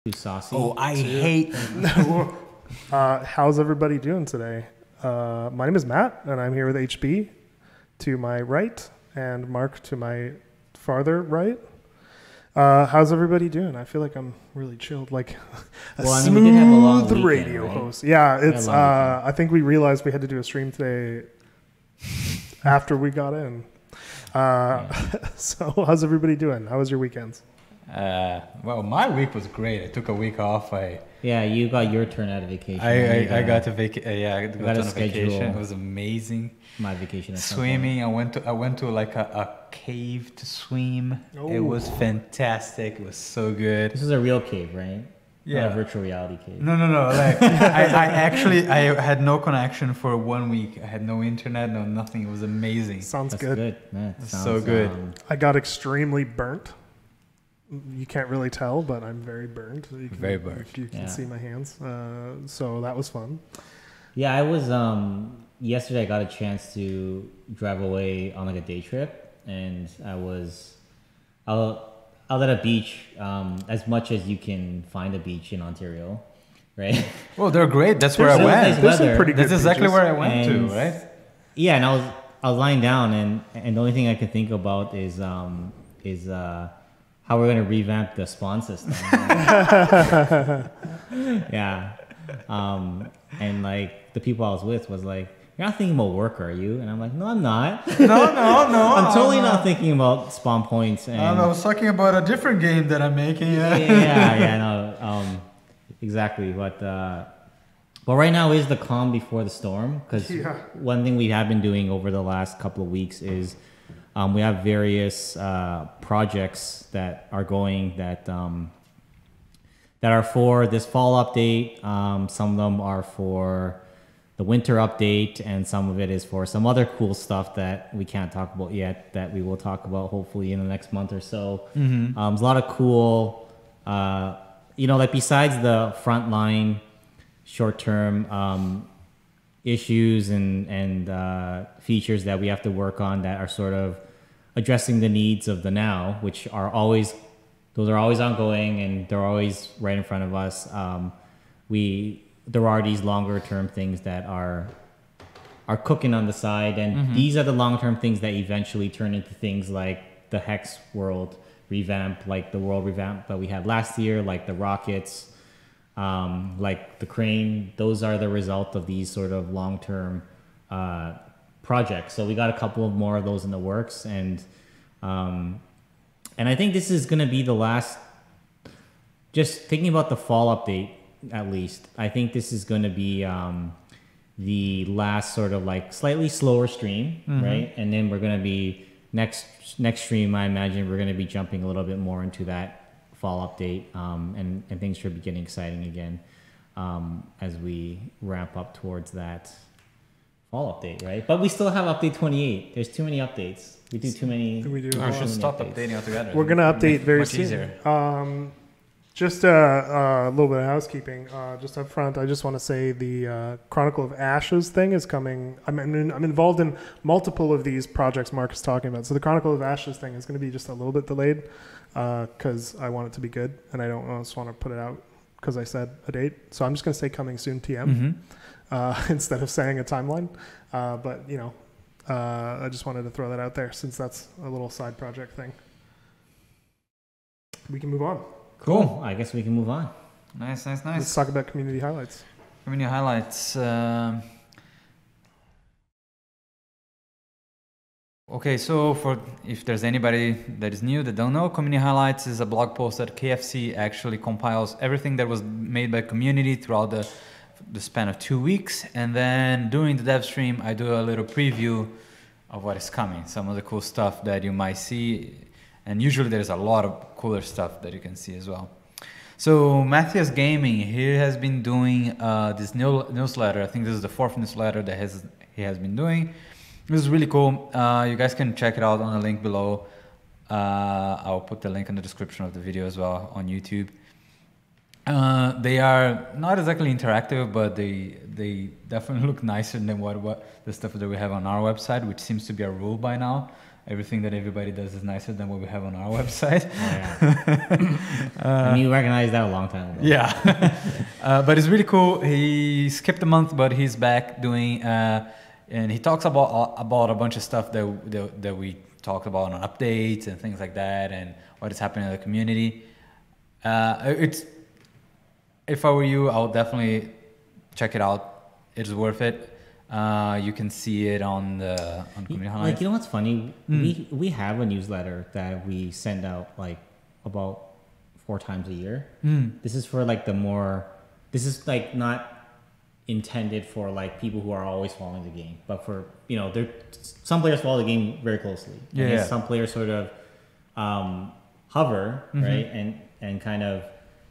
Too saucy. Oh, I hate. How's everybody doing today? My name is Matt, and I'm here with HB to my right and Mark to my farther right. How's everybody doing? I feel like I'm really chilled, like a we did have a long smooth weekend, radio right? host. Yeah, it's. We had a long weekend. I think we realized we had to do a stream today after we got in. So how's everybody doing? How was your weekends? Well, my week was great. I took a week off. Yeah, you got your turn out of vacation. I got to I got on a vacation. schedule It was amazing. my vacation. At some Swimming. I went to like a cave to swim. Oh. It was fantastic. It was so good. This is a real cave, right? Yeah. Not a virtual reality cave. No. Like I had no connection for 1 week. I had no internet, no nothing. It was amazing. Sounds That's good. good. Man, That's sounds, so good. I got extremely burnt. You can't really tell, but I'm very burned. You can, Very burnt. You can Yeah. see my hands. So that was fun. Yeah, I was yesterday. I got a chance to drive away on like a day trip, and I was out at a beach. As much as you can find a beach in Ontario, right? Well, they're great. That's where I There's went. nice There's some weather. pretty good That's exactly beaches. where I went And- to, right? Yeah, and I was lying down, and the only thing I could think about is how we're gonna revamp the spawn system. Yeah, and like the people I was with was like, "You're not thinking about work, are you?" And I'm like, "No, I'm not. No. I'm totally not thinking about spawn points." And I was talking about a different game that I'm making. yeah, exactly. But right now is the calm before the storm, because Yeah. one thing we have been doing over the last couple of weeks is we have various projects that are going that are for this fall update. Some of them are for the winter update, and some of it is for some other cool stuff that we can't talk about yet, that we will talk about hopefully in the next month or so. There's a lot of cool, like besides the frontline short-term issues and features that we have to work on that are sort of addressing the needs of the now, which are always ongoing, and they're always right in front of us. There are these longer term things that are cooking on the side, and these are the long term things that eventually turn into things like the Hex world revamp, like the world revamp that we had last year, like the rockets, like the crane. Those are the result of these sort of long term projects. So we got a couple of more of those in the works, and I think this is going to be the last. Just thinking about the fall update, at least, I think this is going to be the last sort of like slightly slower stream, right? And then we're going to be next stream. I imagine we're going to be jumping a little bit more into that fall update, and things should be getting exciting again as we ramp up towards that fall update, right? But we still have update 28. There's too many updates. We do too many. We do. I should many stop updates. updating altogether. We're gonna update very Much soon. easier. Just a little bit of housekeeping. Just up front, I just want to say the Chronicle of Ashes thing is coming. I'm involved in multiple of these projects Mark is talking about. So the Chronicle of Ashes thing is going to be just a little bit delayed because I want it to be good, and I don't just want to put it out because I said a date. So I'm just going to say coming soon TM instead of saying a timeline. But I just wanted to throw that out there since that's a little side project thing. We can move on. Cool. I guess we can move on. Nice. Let's talk about community highlights. Community highlights. Okay, so if there's anybody that is new that don't know, Community Highlights is a blog post that KFC actually compiles everything that was made by community throughout the span of 2 weeks, and then during the dev stream I do a little preview of what is coming, some of the cool stuff that you might see, and usually there's a lot of cooler stuff that you can see as well. So Matthias Gaming, he has been doing this newsletter. I think this is the 4th newsletter that he has been doing. This is really cool. You guys can check it out on the link below. I'll put the link in the description of the video as well on YouTube. They are not exactly interactive, but they definitely look nicer than what the stuff that we have on our website, which seems to be a rule by now. everything that everybody does is nicer than what we have on our website. And you recognized that a long time ago. Yeah. But it's really cool. He skipped a month, but he's back doing, and he talks about a bunch of stuff that we talked about on updates and things like that, and what is happening in the community. If I were you, I would definitely check it out. It's worth it. You can see it on Community Highlights. Like, you know what's funny? We have a newsletter that we send out like about 4 times a year. This is for like this is like not intended for like people who are always following the game, but for, you know, some players follow the game very closely. Yeah. Some players sort of hover, right? And kind of,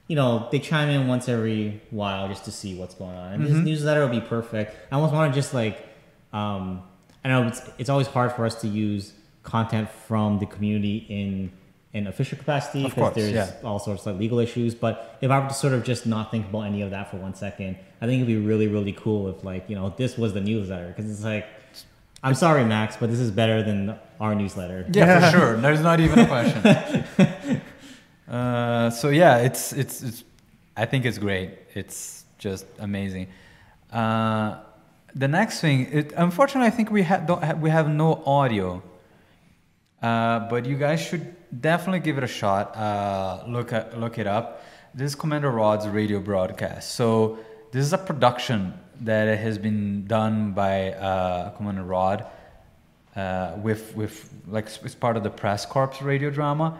you know, they chime in once every while just to see what's going on. And this newsletter will be perfect. I almost want to just like, I know it's always hard for us to use content from the community in official capacity because there's all sorts of legal issues. But if I were to sort of just not think about any of that for 1 second, I think it'd be really, really cool if, like, you know, this was the newsletter, because it's like, I'm sorry, Max, but this is better than our newsletter. Yeah, for sure. There's not even a question. So yeah, it's I think it's great. It's just amazing. The next thing, unfortunately, I think we have no audio, but you guys should definitely give it a shot. Look it up. This is Commander Rod's radio broadcast. So this is a production that has been done by Commander Rod with like, it's part of the Press Corps radio drama,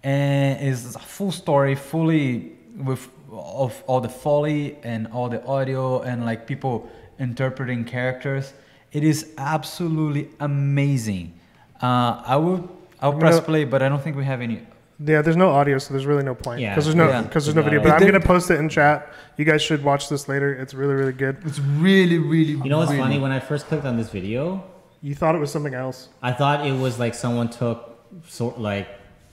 and is a full story, fully of all the foley and all the audio and like people interpreting characters. It is absolutely amazing. I'll press play, but I don't think we have any. Yeah, there's no audio, so there's really no point. Yeah. Because there's no video. But I'm gonna post it in chat. You guys should watch this later. It's really, really good. It's really, really. You know what's funny? When I first clicked on this video, You thought it was something else. I thought it was like someone took like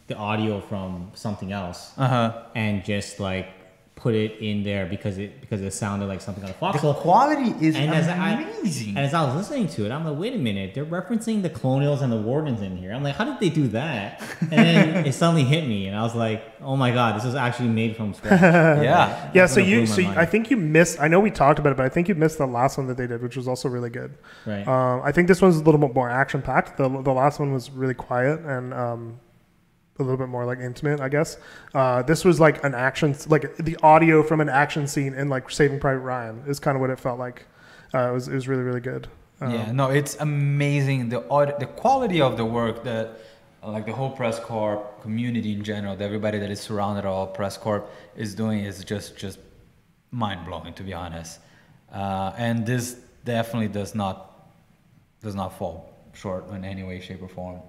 the audio from something else and just like put it in there because it sounded like something on a Foxhole. The quality is amazing. And as I was listening to it, I'm like, wait a minute, they're referencing the Colonials and the Wardens in here. I'm like, how did they do that? And then it suddenly hit me, and I was like, oh my god, this was actually made from scratch. Yeah. So I think you missed. I know we talked about it, but I think you missed the last one that they did, which was also really good. Right. I think this one's a little bit more action packed. The last one was really quiet and a little bit more like intimate, I guess. This was like an action, like the audio from an action scene in like Saving Private Ryan is kind of what it felt like. It was really, really good. No, it's amazing. The quality of the work that like the whole Press Corps community in general, everybody that is surrounded all Press Corps is doing is just mind blowing, to be honest. And this definitely does not fall short in any way, shape, or form.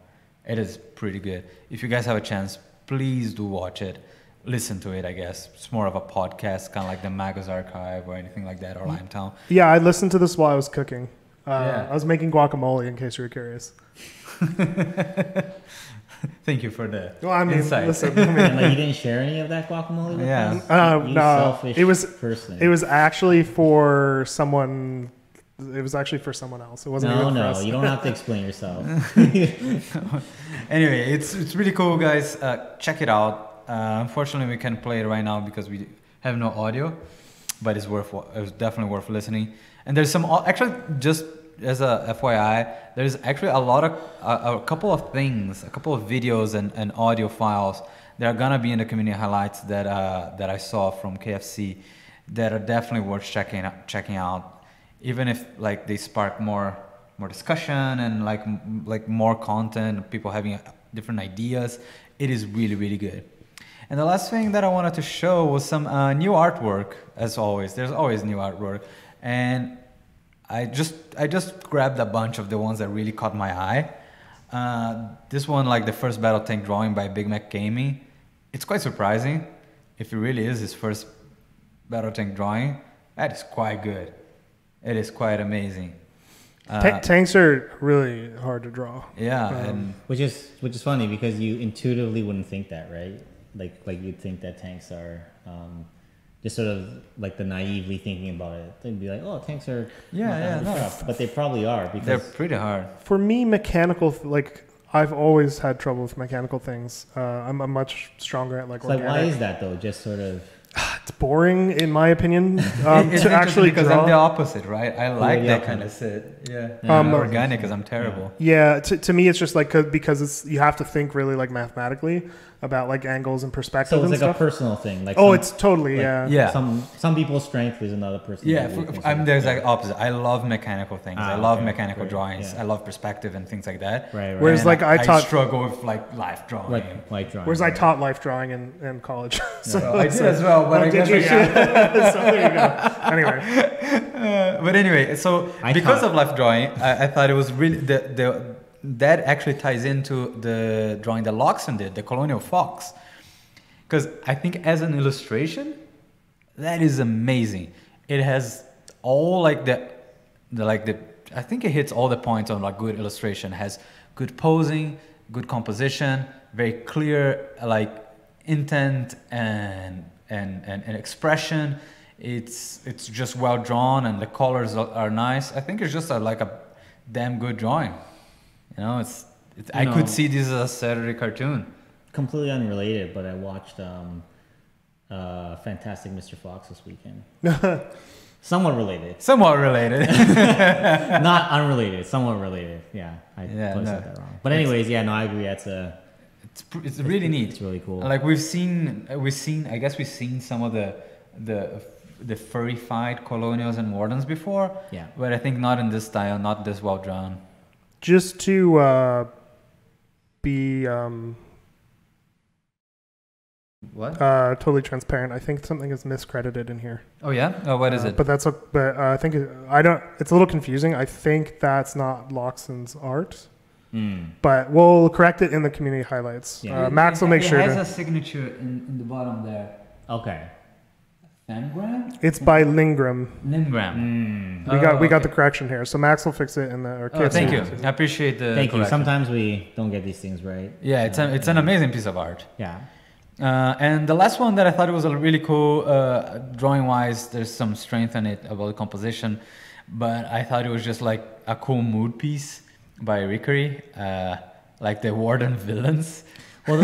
It is pretty good. If you guys have a chance, please do watch it. Listen to it, I guess. It's more of a podcast, kind of like the Magus Archive or anything like that, or Limetown. Yeah, I listened to this while I was cooking. I was making guacamole, in case you were curious. Thank you for the insight. Listen, and like, you didn't share any of that guacamole with us? No, selfish person. It was actually for someone. It was actually for someone else. It wasn't even for us. You don't have to explain yourself. Anyway, it's really cool, guys. Check it out. Unfortunately, we can't play it right now because we have no audio, but it's definitely worth listening. And there's some actually, just as a FYI, there's actually a couple of videos and audio files that are gonna be in the community highlights that I saw from KFC that are definitely worth checking out. Even if like they spark more discussion and like more content, people having different ideas, it is really, really good. And the last thing that I wanted to show was some new artwork. As always, there's always new artwork, and I just grabbed a bunch of the ones that really caught my eye. This one, like the first battle tank drawing by Big Mac Gaming, it's quite surprising. If it really is his first battle tank drawing, that is quite good. It is quite amazing. Tanks are really hard to draw. Yeah, and which is funny because you intuitively wouldn't think that, right? Like you'd think that tanks are just sort of like the naively thinking about it. They'd be like, oh, tanks are tough. But they probably are because they're pretty hard. For me, mechanical I've always had trouble with mechanical things. I'm much stronger at like It's like, organic. why is that though? Just sort of. It's boring, in my opinion, It's to actually because draw. I'm the opposite, right? I like the that opposite. kind of shit. Yeah. Um, Organic, because I'm terrible. Yeah, to me, it's just like because it's you have to think really like mathematically about like angles and perspective So it's and like stuff. a personal thing. Like Oh, some- it's totally like, yeah. Some people's strength is another person's. Yeah, weakness. there's like opposite. I love mechanical things. I love okay, mechanical great, drawings. yeah. I love perspective and things like that. Right. Whereas, And like, I taught- struggle with like life drawing. like drawing. Whereas I taught life drawing in college. So I did as well, but I guess did I you? should. Yeah. So there you go. Anyway, But anyway, so I because thought- of life drawing, I thought it was really that actually ties into the drawing that Loxon did, the colonial fox, because I think as an illustration, that is amazing. It has all like the I think it hits all the points on like good illustration. It has good posing, good composition, very clear like intent and expression. It's just well drawn and the colors are nice. I think it's just like a damn good drawing. You know, I could see this as a Saturday cartoon. Completely unrelated, but I watched Fantastic Mr. Fox this weekend. Somewhat related. Somewhat related. Not unrelated, somewhat related. Yeah, I said that wrong. But anyways, yeah, no, I agree. It's really neat. It's really cool. Like we've seen some of the furry-fied colonials and wardens before. Yeah. But I think not in this style, not this well drawn. just to be What? totally transparent, I think something is miscredited in here. Oh yeah. Oh, what is it? But I think it's a little confusing. I think that's not Loxon's art. But we'll correct it in the community highlights. Yeah. Max will make sure It has to. a signature in the bottom there. Okay. Fangram? It's by Lingram. Lingram. We got the correction here, so Max will fix it in the. Or Oh, thank you. Kids- I appreciate the Thank you. correction. Sometimes we don't get these things right. Yeah, it's an amazing piece of art. Yeah. And the last one that I thought was a really cool, drawing-wise, there's some strength in it about the composition, but I thought it was just like a cool mood piece by Rickery, like the Warden villains. Well,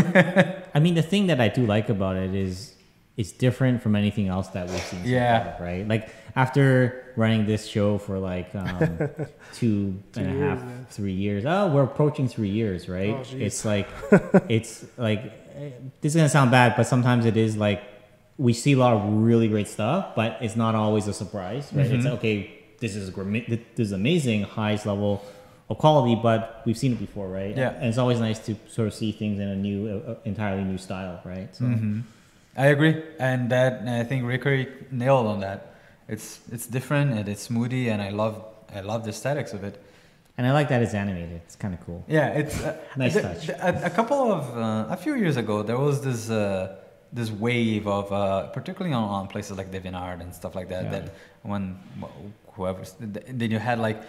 I mean, the thing that I do like about it is it's different from anything else that we've seen. Yeah. So far, right. Like after running this show for like 2.5, 3 years. Oh, we're approaching 3 years, right? Oh, geez. it's like this is gonna sound bad, but sometimes it is like we see a lot of really great stuff, but it's not always a surprise, right? It's okay. This is amazing, highest level of quality, but we've seen it before, right? Yeah. And it's always nice to sort of see things in a new, entirely new style, right? So I agree, and I think Rickery nailed on that. It's different and it's moody, and I love the aesthetics of it. and I like that it's animated. It's kind of cool. Yeah, it's Nice touch. A few years ago, there was this wave of particularly on places like DeviantArt and stuff like that. Yeah. That when then you had like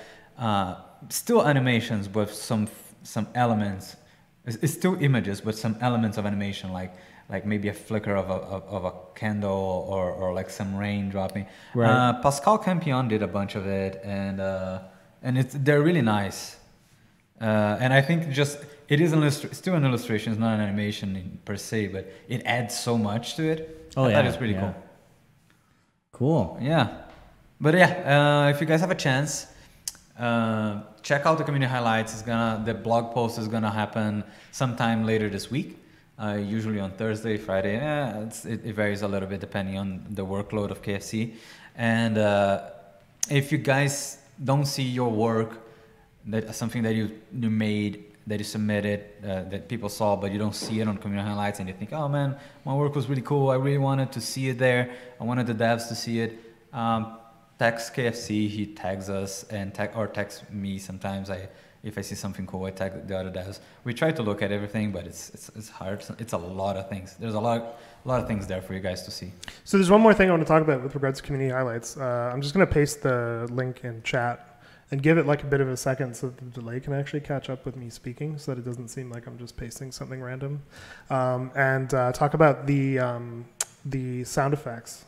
still animations with some elements. It's still images, but some elements of animation, like maybe a flicker of a candle or like some rain dropping. Right. Pascal Campion did a bunch of it, and they're really nice. And I think just it is still an illustration. It's not an animation per se, but it adds so much to it. Oh, I yeah, thought it was pretty yeah. cool. Cool. Yeah, but yeah, if you guys have a chance, check out the community highlights. The blog post is gonna happen sometime later this week. Usually on Thursday, Friday. It varies a little bit depending on the workload of KFC. And if you guys don't see your work, that something that you made, that you submitted, that people saw, but you don't see it on community highlights, and you think, oh man, my work was really cool. I really wanted to see it there. I wanted the devs to see it. Text KFC, he tags us, and text me sometimes. If I see something cool, I tag the other devs. We try to look at everything, but it's hard. It's a lot of things. There's a lot of things there for you guys to see. So there's one more thing I want to talk about with regards to community highlights. I'm just going to paste the link in chat and give it like a bit of a second so that the delay can actually catch up with me speaking, so that it doesn't seem like I'm just pasting something random. And talk about the sound effects.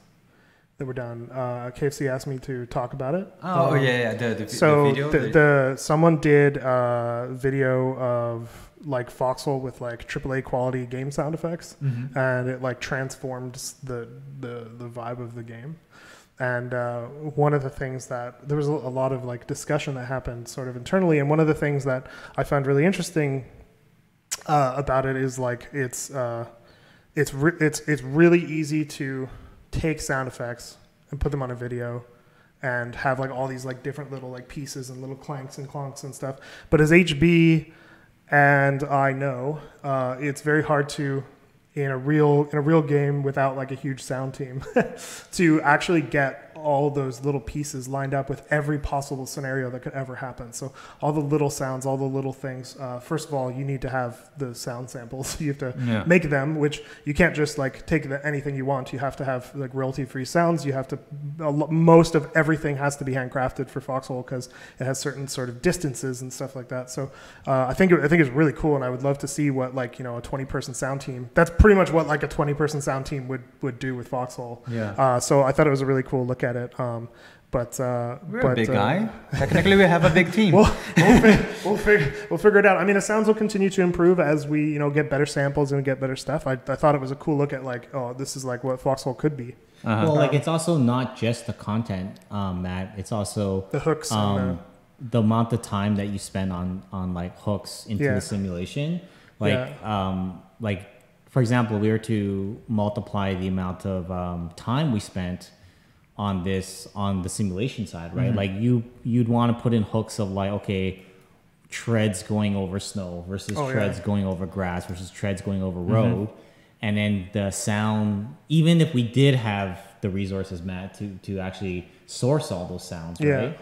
that were done. KFC asked me to talk about it. The video. Someone did a video of like Foxhole with like AAA quality game sound effects, and it like transformed the vibe of the game. And one of the things that there was a lot of like discussion that happened sort of internally, and one of the things that I found really interesting about it is like it's really easy to take sound effects and put them on a video and have like all these like different little like pieces and little clanks and clonks and stuff. But as HB and I know, it's very hard to in a real game without like a huge sound team to actually get all those little pieces lined up with every possible scenario that could ever happen. So all the little sounds, all the little things, first of all, you need to have the sound samples. You have to make them, which you can't just like take anything you want. You have to have like royalty-free sounds. You have to, most of everything has to be handcrafted for Foxhole because it has certain sort of distances and stuff like that. So I think it's really cool, and I would love to see what like, a 20-person sound team, that's pretty much what like a 20-person sound team would do with Foxhole. So I thought it was a really cool look at it. But we're a big guy. Technically, we have a big team. We'll figure it out. I mean, the sounds will continue to improve as we get better samples and get better stuff. I thought it was a cool look at like, oh, this is like what Foxhole could be. Well, like it's also not just the content, Matt. It's also the hooks. The amount of time that you spend on like hooks into the simulation. Like for example, we were to multiply the amount of time we spent on the simulation side, right? Like you'd want to put in hooks of like, okay, treads going over snow versus treads going over grass versus treads going over road. And then the sound, even if we did have the resources, Matt, to actually source all those sounds, right?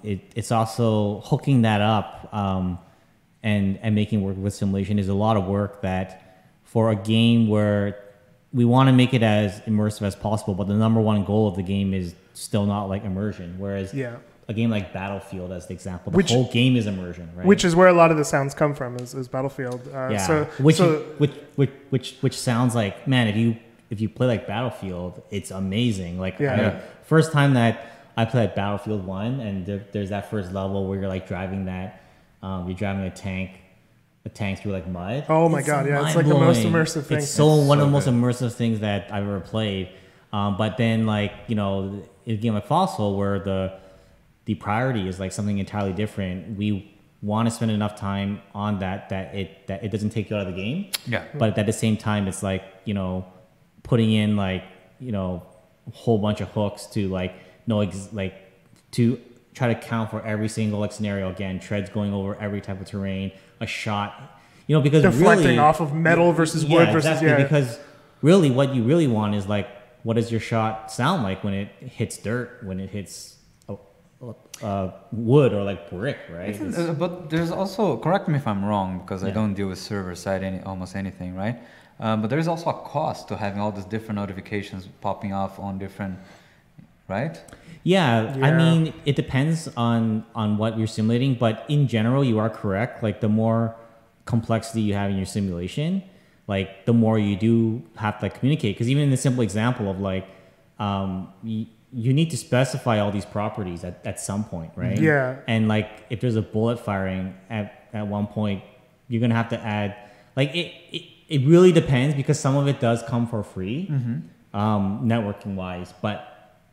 It's also hooking that up and making work with simulation is a lot of work that for a game where we want to make it as immersive as possible, but the number one goal of the game is still not like immersion. Whereas a game like Battlefield, as the example, the whole game is immersion, right? Which is where a lot of the sounds come from, is Battlefield. Which sounds like, man, if you play like Battlefield, it's amazing. Like first time that I played Battlefield 1, and there's that first level where you're like driving you're driving a tank through like mud. Oh my god, yeah, it's like the most immersive thing. It's one of the most immersive things that I've ever played. But then like, in a game like Foxhole where the priority is like something entirely different, we want to spend enough time on that it doesn't take you out of the game. Yeah. But at the same time, it's like, putting in like, a whole bunch of hooks to like to try to count for every single like scenario. Again, treads going over every type of terrain, a shot, because deflecting really, off of metal versus wood versus because really what you really want is like, what does your shot sound like when it hits dirt, when it hits wood or like brick, right? But there's also, correct me if I'm wrong, because I don't deal with server side almost anything, right? But there's also a cost to having all these different notifications popping off on different, right? Yeah, I mean, it depends on what you're simulating, but in general, you are correct. Like the more complexity you have in your simulation, like the more you do have to communicate. Because even in the simple example of like, you need to specify all these properties at some point, right? Yeah. And like if there's a bullet firing at one point, you're gonna have to add like it really depends, because some of it does come for free, networking wise, but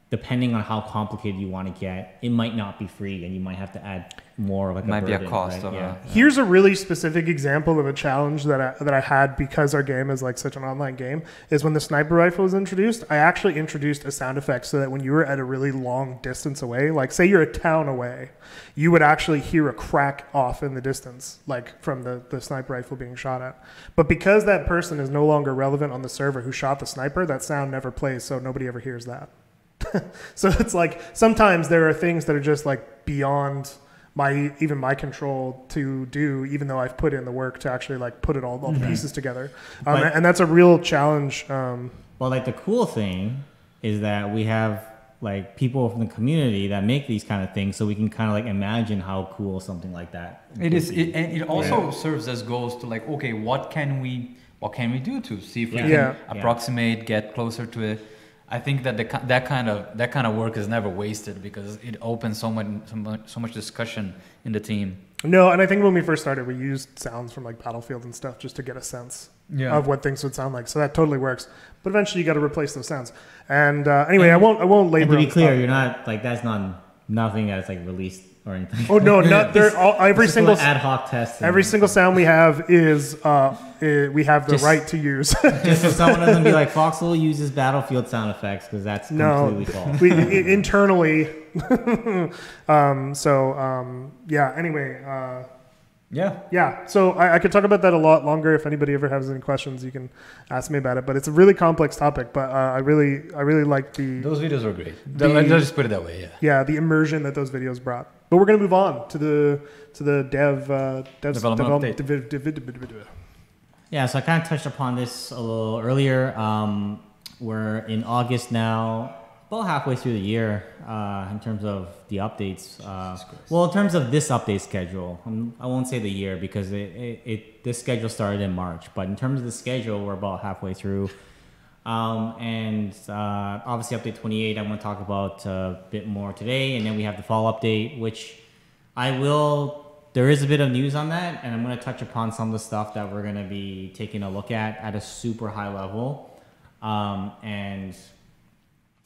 depending on how complicated you want to get, it might not be free, and you might have to add more like might a burden, be a cost right? of Here's a really specific example of a challenge that I had because our game is like such an online game, is when the sniper rifle was introduced, I actually introduced a sound effect so that when you were at a really long distance away, like say you're a town away, you would actually hear a crack off in the distance, like from the sniper rifle being shot at. But because that person is no longer relevant on the server who shot the sniper, that sound never plays, so nobody ever hears that. So it's like sometimes there are things that are just like beyond my control to do, even though I've put in the work to actually like put all the pieces together, and that's a real challenge. Well, like the cool thing is that we have like people from the community that make these kind of things, so we can kind of like imagine how cool something like that it is. And it also serves as goals to like, okay, what can we do to see if we can approximate, get closer to it. I think that that kind of work is never wasted because it opens so much discussion in the team. No, and I think when we first started, we used sounds from like Battlefield and stuff just to get a sense of what things would sound like. So that totally works. But eventually, you got to replace those sounds. And anyway, I won't labor. And to be clear, you're not like that's nothing that's like released or anything. Oh no, not there. Every single ad hoc test. Every single sound we have is we have the right to use. Just so someone doesn't be like Foxhole uses Battlefield sound effects because that's completely false. Internally. Yeah. Anyway. Yeah. So I could talk about that a lot longer. If anybody ever has any questions, you can ask me about it. But it's a really complex topic. But I really like those videos were great. Let's just put it that way. Yeah. Yeah, the immersion that those videos brought. But we're gonna move on to the development update. Yeah. So I kind of touched upon this a little earlier. We're in August now. About halfway through the year in terms of the updates. Well, in terms of this update schedule, I won't say the year because this schedule started in March. But in terms of the schedule, we're about halfway through. And obviously, update 28, I want to talk about a bit more today. And then we have the fall update, which there is a bit of news on that. And I'm going to touch upon some of the stuff that we're going to be taking a look at a super high level.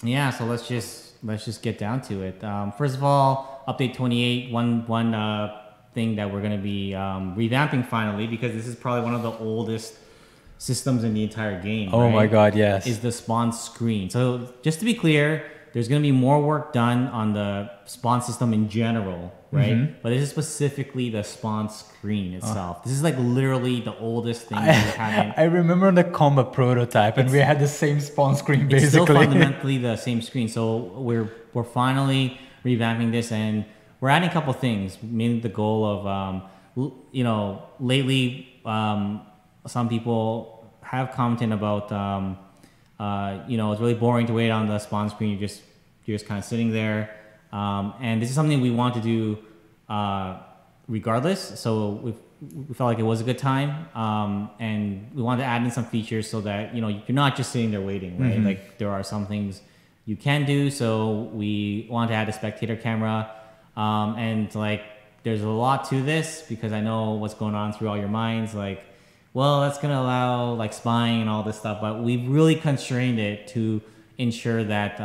Yeah, so let's just get down to it. First of all, update 28. One thing that we're going to be revamping finally, because this is probably one of the oldest systems in the entire game. Oh my God, yes. Is the spawn screen. So just to be clear, there's going to be more work done on the spawn system in general, right? Mm-hmm. But this is specifically the spawn screen itself. This is like literally the oldest thing we haven't. I remember the combat prototype, and we had the same spawn screen basically. It's still fundamentally the same screen. So we're finally revamping this, and we're adding a couple things. Mainly the goal of, lately some people have commented about, it's really boring to wait on the spawn screen. You're just kind of sitting there. And this is something we want to do regardless. So we felt like it was a good time. And we wanted to add in some features so that, you're not just sitting there waiting, right? Mm-hmm. Like there are some things you can do. So we want to add a spectator camera. And like, there's a lot to this because I know what's going on through all your minds. Like, well, that's going to allow like spying and all this stuff, but we've really constrained it to ensure that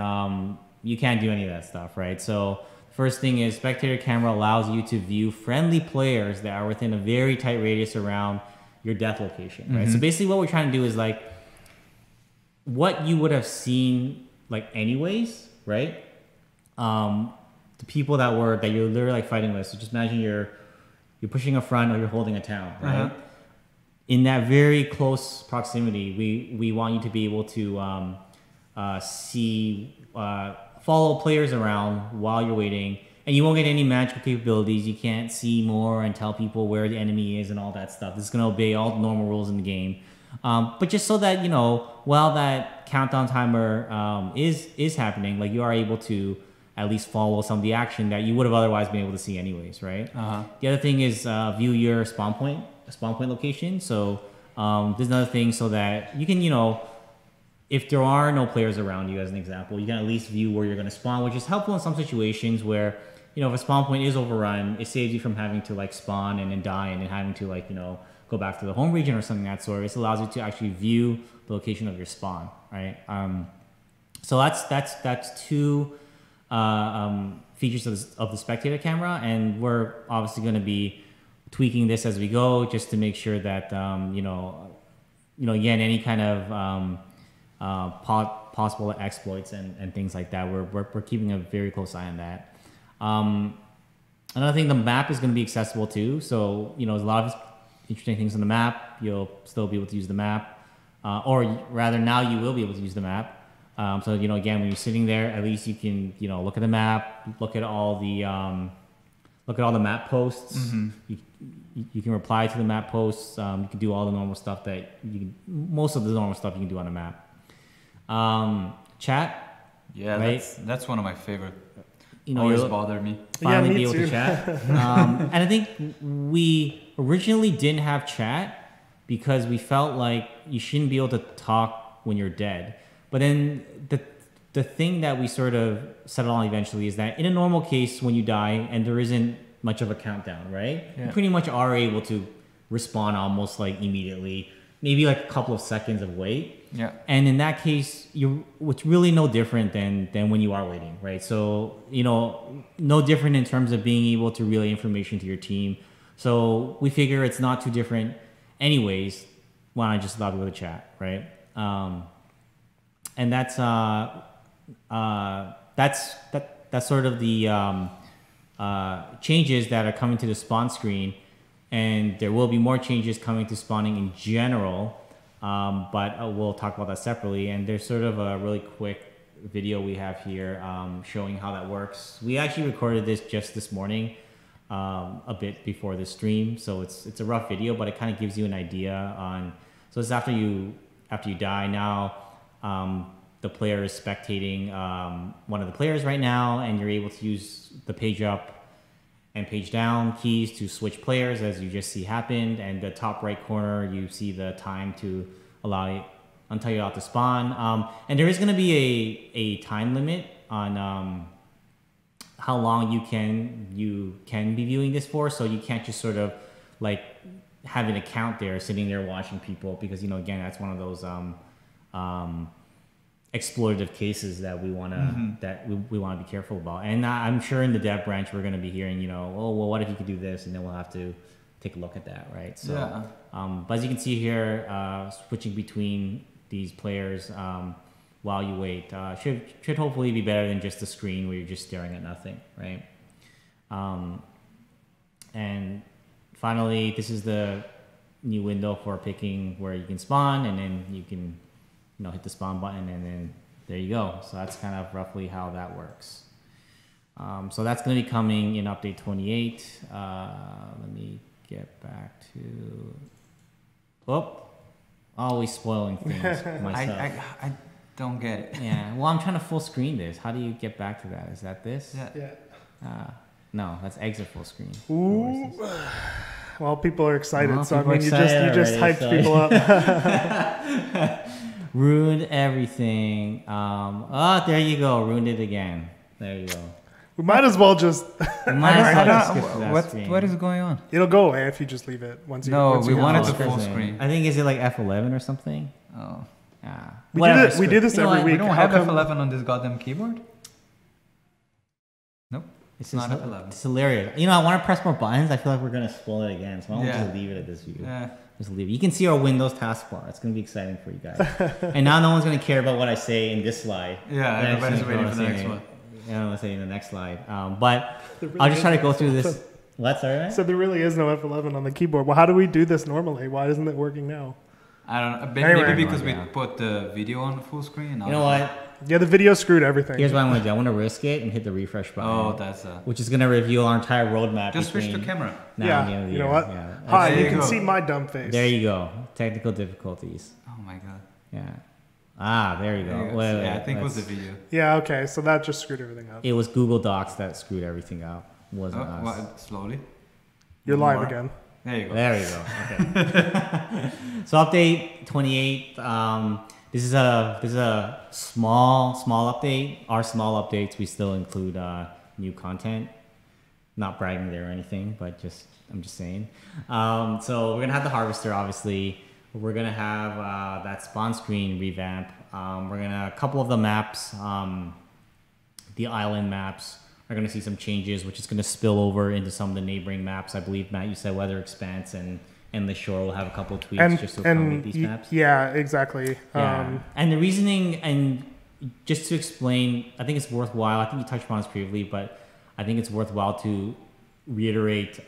you can't do any of that stuff, right? So first thing is spectator camera allows you to view friendly players that are within a very tight radius around your death location, right? Mm-hmm. So basically what we're trying to do is like what you would have seen like anyways, right? The people that you're literally like fighting with. So just imagine you're pushing a front or you're holding a town, right? Uh-huh. In that very close proximity, we want you to be able to see, follow players around while you're waiting, and you won't get any magical capabilities. You can't see more and tell people where the enemy is and all that stuff. This is going to obey all the normal rules in the game. But just so that, while that countdown timer is happening, like you are able to at least follow some of the action that you would have otherwise been able to see anyways, right? Uh-huh. The other thing is view your spawn point location. So there's another thing so that you can, if there are no players around you, as an example, you can at least view where you're going to spawn, which is helpful in some situations where, if a spawn point is overrun, it saves you from having to like spawn and then die and then having to like, go back to the home region or something of that sort. It allows you to actually view the location of your spawn, right? So that's two features of the spectator camera, and we're obviously going to be tweaking this as we go, just to make sure that again, any kind of possible exploits and things like that, we're keeping a very close eye on that. Another thing, the map is going to be accessible too. So there's a lot of interesting things on the map. You'll still be able to use the map, or rather, now you will be able to use the map. So again, when you're sitting there, at least you can look at the map, look at all the map posts. Mm-hmm. You can reply to the map posts. You can do all the normal stuff most of the normal stuff you can do on a map. Chat. Yeah, right? That's one of my favorite. Always bother me. Finally me be able too. to chat. And I think we originally didn't have chat because we felt like you shouldn't be able to talk when you're dead. But then the thing that we sort of settle on eventually is that in a normal case, when you die and there isn't much of a countdown, right? Yeah. You pretty much are able to respawn almost like immediately, maybe like a couple of seconds of wait. Yeah. And in that case, it's really no different than when you are waiting, right? So, no different in terms of being able to relay information to your team. So we figure it's not too different anyways. Why not just allow people to chat, right? And that's sort of the changes that are coming to the spawn screen, and there will be more changes coming to spawning in general, but we'll talk about that separately. And there's sort of a really quick video we have here showing how that works. We actually recorded this just this morning, a bit before the stream, so it's a rough video, but it kind of gives you an idea on. So it's after you die. Now the player is spectating one of the players right now, and you're able to use the page up and page down keys to switch players, as you just see happened. And the top right corner, you see the time to allow Untitled to spawn. And there is going to be a time limit on how long you can be viewing this for. So you can't just sort of like have an account there sitting there watching people, because again, that's one of those exploitative cases that we want to we want to be careful about. And I'm sure in the dev branch we're going to be hearing, oh well, what if you could do this, and then we'll have to take a look at that, right? So, yeah. But as you can see here, switching between these players while you wait should hopefully be better than just a screen where you're just staring at nothing, right? And finally, this is the new window for picking where you can spawn, and then you can hit the spawn button, and then there you go. So that's kind of roughly how that works. So that's going to be coming in update 28. Let me get back to... always spoiling things myself. I don't get it. Yeah, well, I'm trying to full screen this. How do you get back to that? Is that this? Yeah. No, that's exit full screen. Ooh. Well, people are excited, Well, so I people mean, are you just excited hyped already, people up. Ruined everything. There you go. Ruined it again. There you go. We might as well just. What is going on? It'll go away if you just leave it once you. No, once we you want it pause to full screen. I think, is it like F11 or something? Oh. Yeah. We do this every week. We don't have F11 on this goddamn keyboard. Nope. It's not just, F11. It's hilarious. I want to press more buttons. I feel like we're gonna spoil it again, so I want to Yeah. just leave it at this view. Yeah. Just leave it. You can see our Windows taskbar. It's gonna be exciting for you guys. And now no one's gonna care about what I say in this slide. Yeah, everybody's waiting for the next one. I don't want to say in the next slide. But I'll just try to go through this. What? Sorry, man? So there really is no F11 on the keyboard. Well, how do we do this normally? Why isn't it working now? I don't know. Anyway. Maybe because we put the video on full screen. You know what? Yeah, the video screwed everything. Here's what I'm gonna do. I want to risk it and hit the refresh button. Oh, that's which is gonna reveal our entire roadmap. Just switch the camera. Now and the end of the you know year. what? Yeah. Hi, There you you can go. see my dumb face. There you go. Technical difficulties. Oh my god. Yeah. There you go. Wait, I think it was the video. Yeah, okay, so that just screwed everything up. It was Google Docs that screwed everything up. Wasn't us. Well, slowly. You're live More. again. There you go. There you go. Okay. So update 28. This is a small update. Our small updates, we still include new content. Not bragging there or anything, but I'm just saying. So we're gonna have the harvester, obviously. We're gonna have that spawn screen revamp. A couple of the maps, the island maps, are gonna see some changes, which is gonna spill over into some of the neighboring maps. I believe, Matt, you said Weather Expanse and the shore will have a couple of tweaks just to accommodate these maps. Yeah, exactly. Yeah. And the reasoning, and just to explain, I think it's worthwhile. I think you touched upon this previously, but I think it's worthwhile to reiterate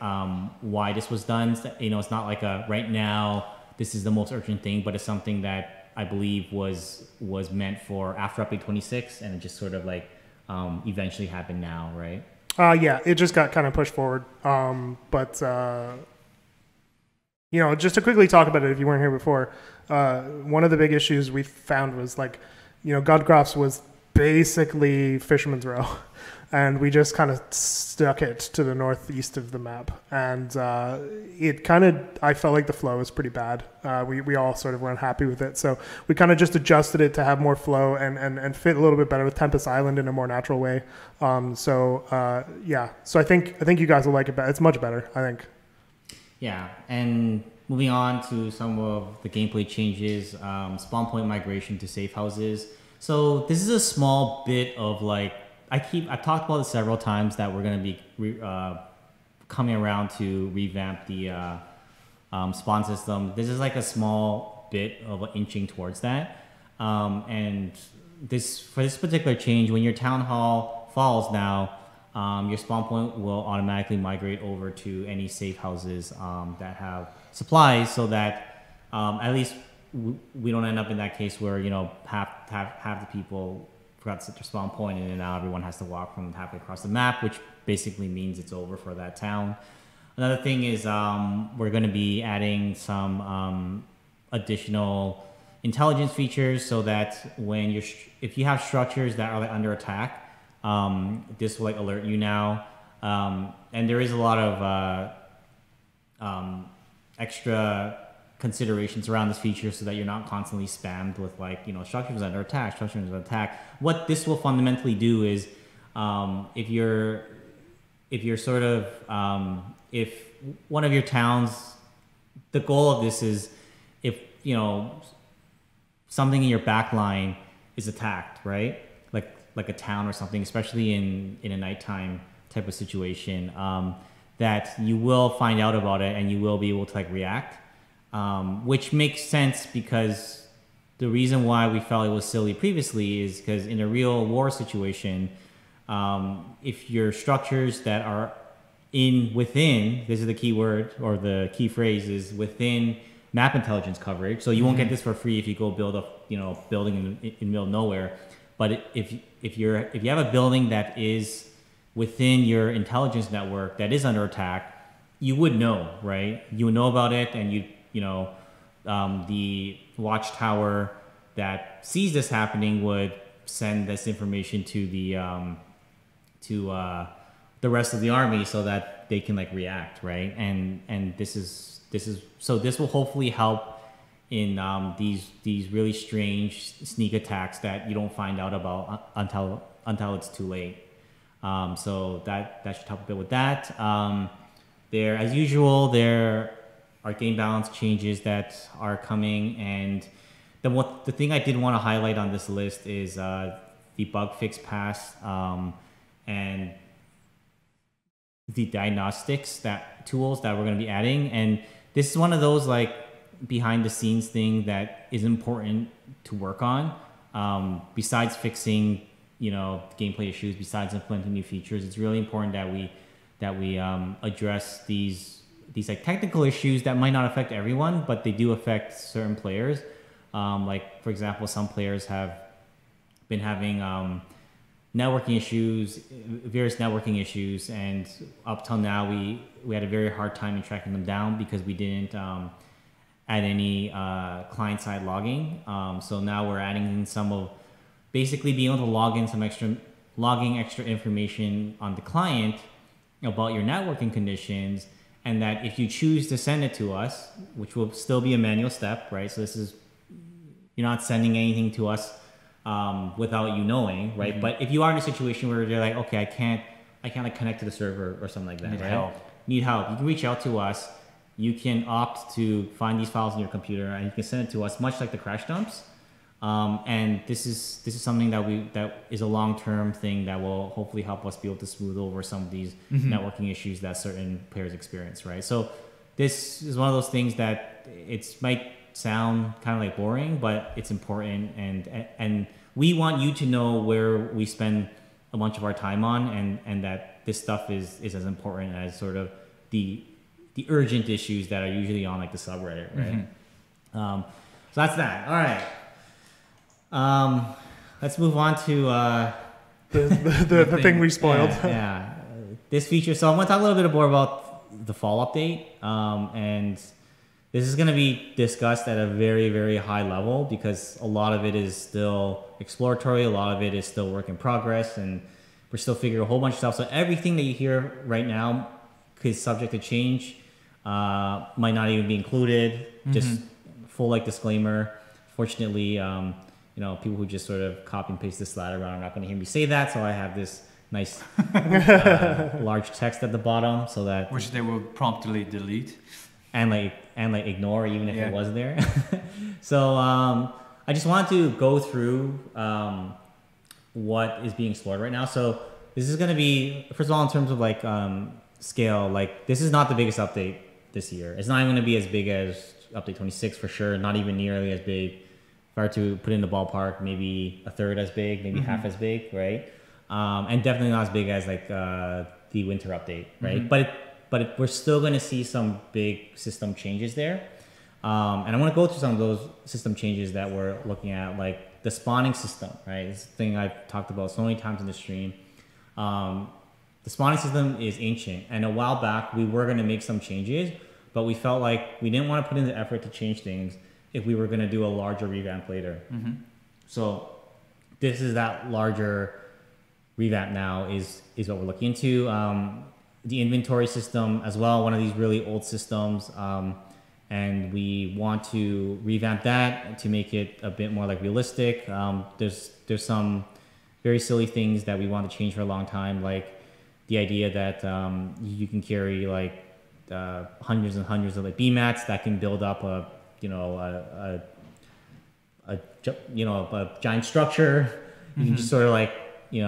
why this was done. It's not like right now this is the most urgent thing, but it's something that I believe was meant for after update 26, and it just sort of like eventually happened now, right? Yeah, it just got kind of pushed forward. But just to quickly talk about it, if you weren't here before, one of the big issues we found was Godcrafts was basically Fisherman's Row. And we just kind of stuck it to the northeast of the map. And it kind of, I felt like the flow was pretty bad. We all sort of weren't happy with it. So we kind of just adjusted it to have more flow and fit a little bit better with Tempest Island in a more natural way. So I think you guys will like it better. It's much better, I think. Yeah, and moving on to some of the gameplay changes, spawn point migration to safe houses. So this is a small bit of like, I've talked about it several times that we're going to be coming around to revamp the spawn system. This is like a small bit of inching towards that. And for this particular change, when your town hall falls now, your spawn point will automatically migrate over to any safe houses that have supplies, so that at least we don't end up in that case where half the people forgot to set their spawn point, and then now everyone has to walk from halfway across the map, which basically means it's over for that town. Another thing is we're going to be adding some additional intelligence features, so that when if you have structures that are like under attack, this will like alert you now. And there is a lot of extra considerations around this feature, so that you're not constantly spammed with like, structures under attack, structures under attack. What this will fundamentally do is, if one of your towns, the goal of this is if, something in your back line is attacked, right? Like a town or something, especially in a nighttime type of situation, that you will find out about it and you will be able to like react. Which makes sense, because the reason why we felt it was silly previously is because in a real war situation, if your structures that are within, this is the key word or the key phrase, is within map intelligence coverage. So you won't get this for free if you go build a building in the middle of nowhere. But if you have a building that is within your intelligence network that is under attack, you would know, right? You would know about it, and the watchtower that sees this happening would send this information to the rest of the army, so that they can like react, right? And this will hopefully help in these really strange sneak attacks that you don't find out about until it's too late. So that should help a bit with that. As usual, there are game balance changes that are coming, and the thing I did want to highlight on this list is the bug fix pass and the diagnostics tools that we're going to be adding. And this is one of those like behind the scenes thing that is important to work on. Besides fixing gameplay issues, besides implementing new features, it's really important that we address these like technical issues that might not affect everyone, but they do affect certain players. Like for example, some players have been having various networking issues, and up till now we had a very hard time in tracking them down because we didn't add any client-side logging. So now we're adding in basically being able to logging extra information on the client about your networking conditions, and that if you choose to send it to us, which will still be a manual step, right? So you're not sending anything to us without you knowing, right? Mm-hmm. But if you are in a situation where you're like, okay, I can't like connect to the server or something like that, Need help. You can reach out to us. You can opt to find these files in your computer, and you can send it to us, much like the crash dumps. And this is something that is a long-term thing that will hopefully help us be able to smooth over some of these networking issues that certain players experience, right? So this is one of those things that might sound kind of like boring, but it's important, and we want you to know where we spend a bunch of our time on, and that this stuff is as important as sort of the urgent issues that are usually on like the subreddit, right? So that's that. All right. Let's move on to the thing we spoiled. This feature. So I'm going to talk a little bit more about the fall update, and this is going to be discussed at a very, very high level because a lot of it is still exploratory. A lot of it is still work in progress, and we're still figuring a whole bunch of stuff. So everything that you hear right now is subject to change. Might not even be included. Just full like disclaimer. Fortunately, people who just sort of copy and paste this slide around are not going to hear me say that. So I have this nice large text at the bottom, so that which they will promptly delete and ignore even if it was there. So I just wanted to go through what is being explored right now. So this is going to be, first of all, in terms of like scale, like this is not the biggest update this year. It's not even going to be as big as update 26 for sure. Not even nearly as big. If I were to put it in the ballpark, maybe a third as big, maybe half as big, right? And definitely not as big as like the winter update, right? But we're still going to see some big system changes there. And I want to go through some of those system changes that we're looking at, like the spawning system, right? This thing I've talked about so many times in the stream. The spawning system is ancient, and a while back we were going to make some changes, but we felt like we didn't want to put in the effort to change things if we were going to do a larger revamp later. So this is that larger revamp now is what we're looking into. The inventory system as well, one of these really old systems, and we want to revamp that to make it a bit more like realistic. There's some very silly things that we want to change for a long time, like the idea that you can carry like hundreds and hundreds of like BMATs that can build up a giant structure. You can just sort of like you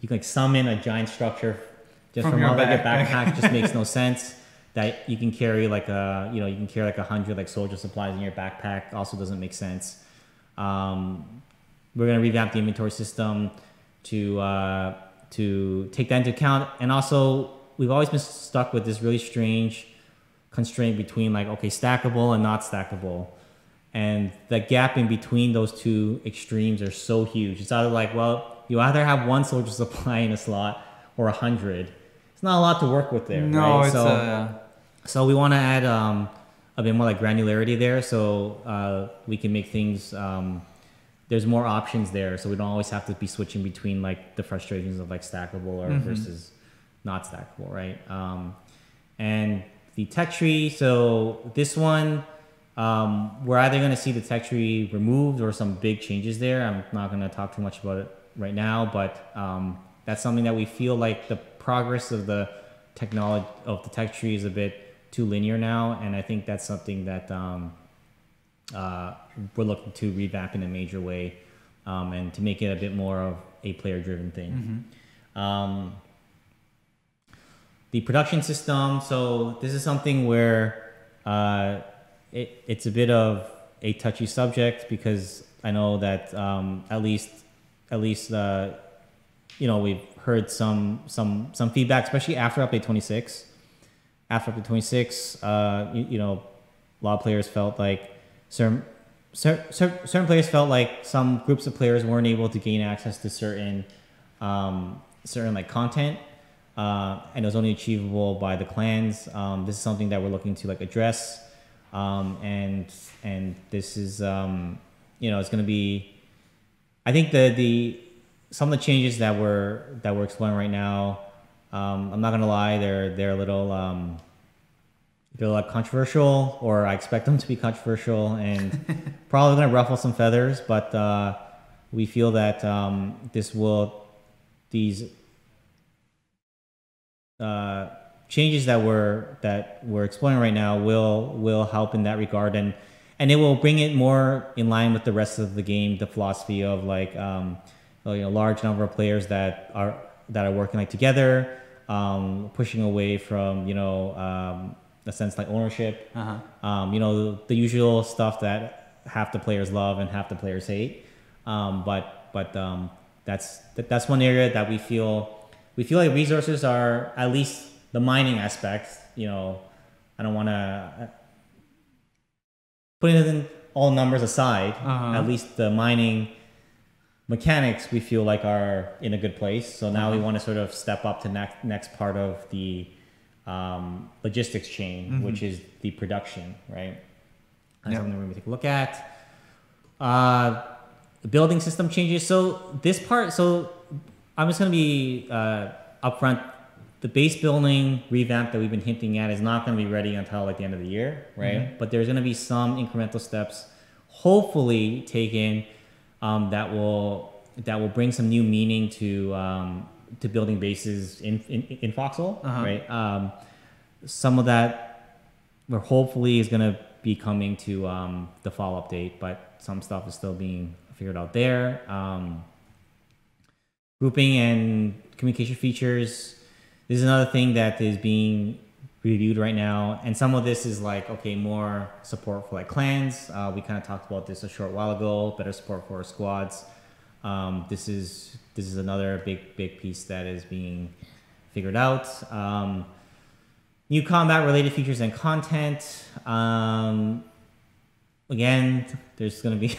can like summon a giant structure just from like a backpack. Just makes no sense. That you can carry like you can carry like 100 like soldier supplies in your backpack also doesn't make sense. We're gonna revamp the inventory system to take that into account, and also we've always been stuck with this really strange constraint between like stackable and not stackable, and the gap in between those two extremes are so huge. It's either like, well, you either have one soldier supply in a slot or 100. It's not a lot to work with there. No, right? it's so we want to add a bit more like granularity there, so we can make things. There's more options there, so we don't always have to be switching between like the frustrations of like stackable or versus not stackable, right? And the tech tree. So this one, we're either going to see the tech tree removed or some big changes there. I'm not going to talk too much about it right now, but that's something that we feel like the progress of the technology of the tech tree is a bit too linear now, and I think that's something that we're looking to revamp in a major way, and to make it a bit more of a player-driven thing. The production system. So this is something where it's a bit of a touchy subject because I know that at least we've heard some feedback, especially after update 26. After update 26, a lot of players felt like certain players felt like some groups of players weren't able to gain access to certain like content, and it was only achievable by the clans. This is something that we're looking to like address, and this is it's going to be, I think some of the changes that we're exploring right now. I'm not gonna lie, they're a little controversial, or I expect them to be controversial, and probably gonna ruffle some feathers. But we feel that these changes that we're exploring right now will help in that regard, and it will bring it more in line with the rest of the game, the philosophy of like large number of players that are working like together, pushing away from a sense like ownership, the usual stuff that half the players love and half the players hate, but that's one area that we feel like resources are, at least the mining aspect. I don't want to putting in all numbers aside, at least the mining mechanics we feel like are in a good place. So now we want to sort of step up to next part of the logistics chain, which is the production, right? That's something we're going to take a look at. The building system changes. So this part, so I'm just going to be upfront. The base building revamp that we've been hinting at is not going to be ready until like the end of the year, right? But there's going to be some incremental steps, hopefully taken, that will bring some new meaning to building bases in Foxhole, right? Some of that, hopefully, is going to be coming to the fall update, but some stuff is still being figured out there. Grouping and communication features. This is another thing that is being reviewed right now, and some of this is like, okay, more support for like clans. We kind of talked about this a short while ago. Better support for squads. This is another big piece that is being figured out. New combat related features and content. Again, there's going to be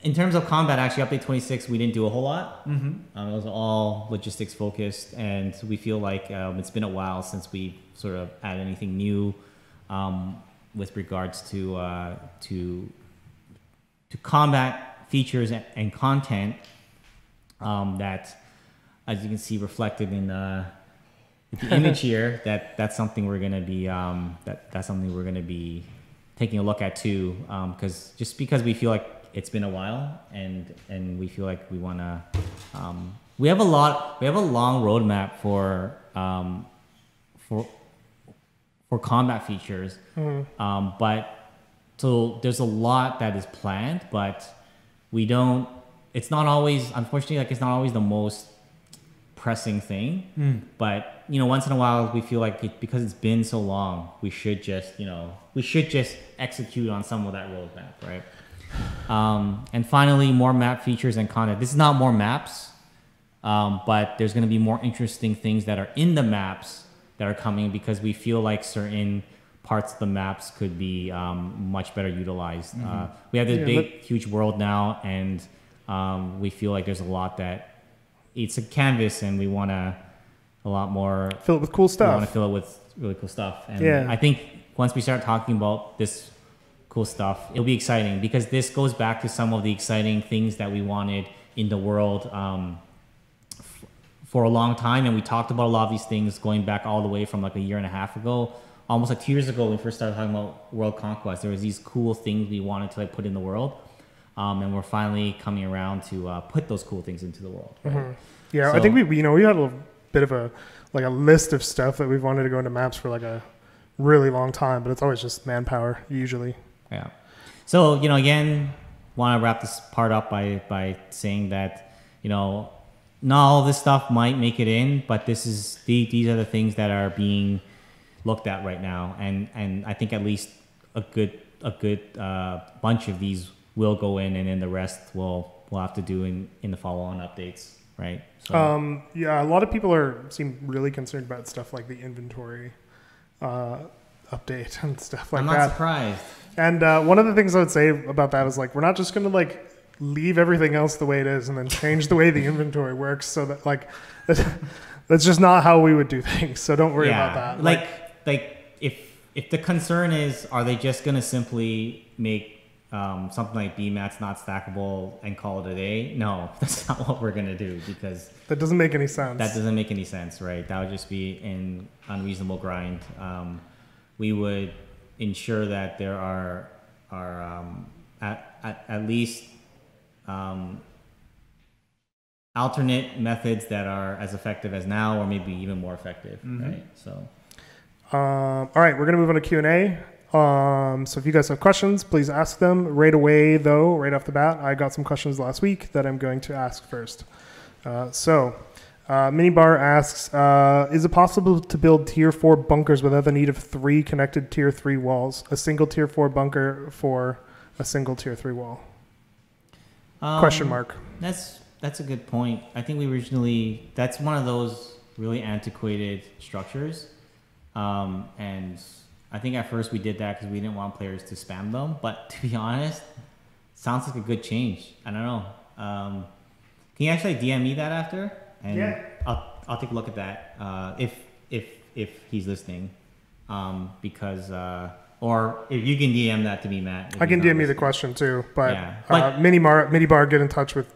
in terms of combat, actually, update 26, we didn't do a whole lot. It was all logistics focused, and we feel like it's been a while since we sort of added anything new with regards to combat features and content that, as you can see reflected in the image here, that's something we're going to be that's something we're going to be taking a look at too, because we feel like it's been a while, and we feel like we want to. We have a long roadmap for combat features, but so there's a lot that is planned, but we don't. It's not always, unfortunately, like it's not always the most pressing thing. But once in a while, we feel like because it's been so long, we should just execute on some of that roadmap, right? And finally, more map features and content. This is not more maps, but there's going to be more interesting things that are in the maps that are coming, because we feel like certain parts of the maps could be much better utilized. We have this huge world now, and we feel like there's a lot that it's a canvas, and we want a lot more fill it with cool stuff. We want to fill it with really cool stuff, and I think once we start talking about this cool stuff, it'll be exciting, because this goes back to some of the exciting things that we wanted in the world for a long time, and we talked about a lot of these things going back all the way from like a year and a half ago, almost like 2 years ago when we first started talking about world conquest. There was these cool things we wanted to like put in the world, and we're finally coming around to put those cool things into the world. Right? Yeah, so, I think we had a little bit of a list of stuff that we've wanted to go into maps for like a really long time, but it's always just manpower usually. Yeah. So, again, want to wrap this part up by saying that, not all this stuff might make it in, but these are the things that are being looked at right now. And I think at least a good bunch of these will go in, and then the rest we'll have to do in the follow-on updates, right? So, a lot of people seem really concerned about stuff like the inventory update and stuff like that. I'm not surprised. And one of the things I would say about that is like, we're not just going to like leave everything else the way it is and then change the way the inventory works, so that like that's just not how we would do things. So don't worry about that. Like if the concern is, are they just going to simply make something like BMAT's not stackable and call it a day? No, that's not what we're going to do, because that doesn't make any sense. That doesn't make any sense, right? That would just be an unreasonable grind. We would ensure that there are at least alternate methods that are as effective as now, or maybe even more effective, right? So, all right, we're gonna move on to Q&A. So if you guys have questions, please ask them right away. Though, right off the bat, I got some questions last week that I'm going to ask first. Minibar asks, is it possible to build tier 4 bunkers without the need of 3 connected tier 3 walls? A single tier 4 bunker for a single tier 3 wall? Question mark. That's a good point. I think that's one of those really antiquated structures. And I think at first we did that because we didn't want players to spam them. But to be honest, sounds like a good change. I don't know. Can you actually DM me that after? And I'll take a look at that. If if he's listening, because or if you can DM that to me, Matt. I can DM you the question too, but, But Minibar, get in touch with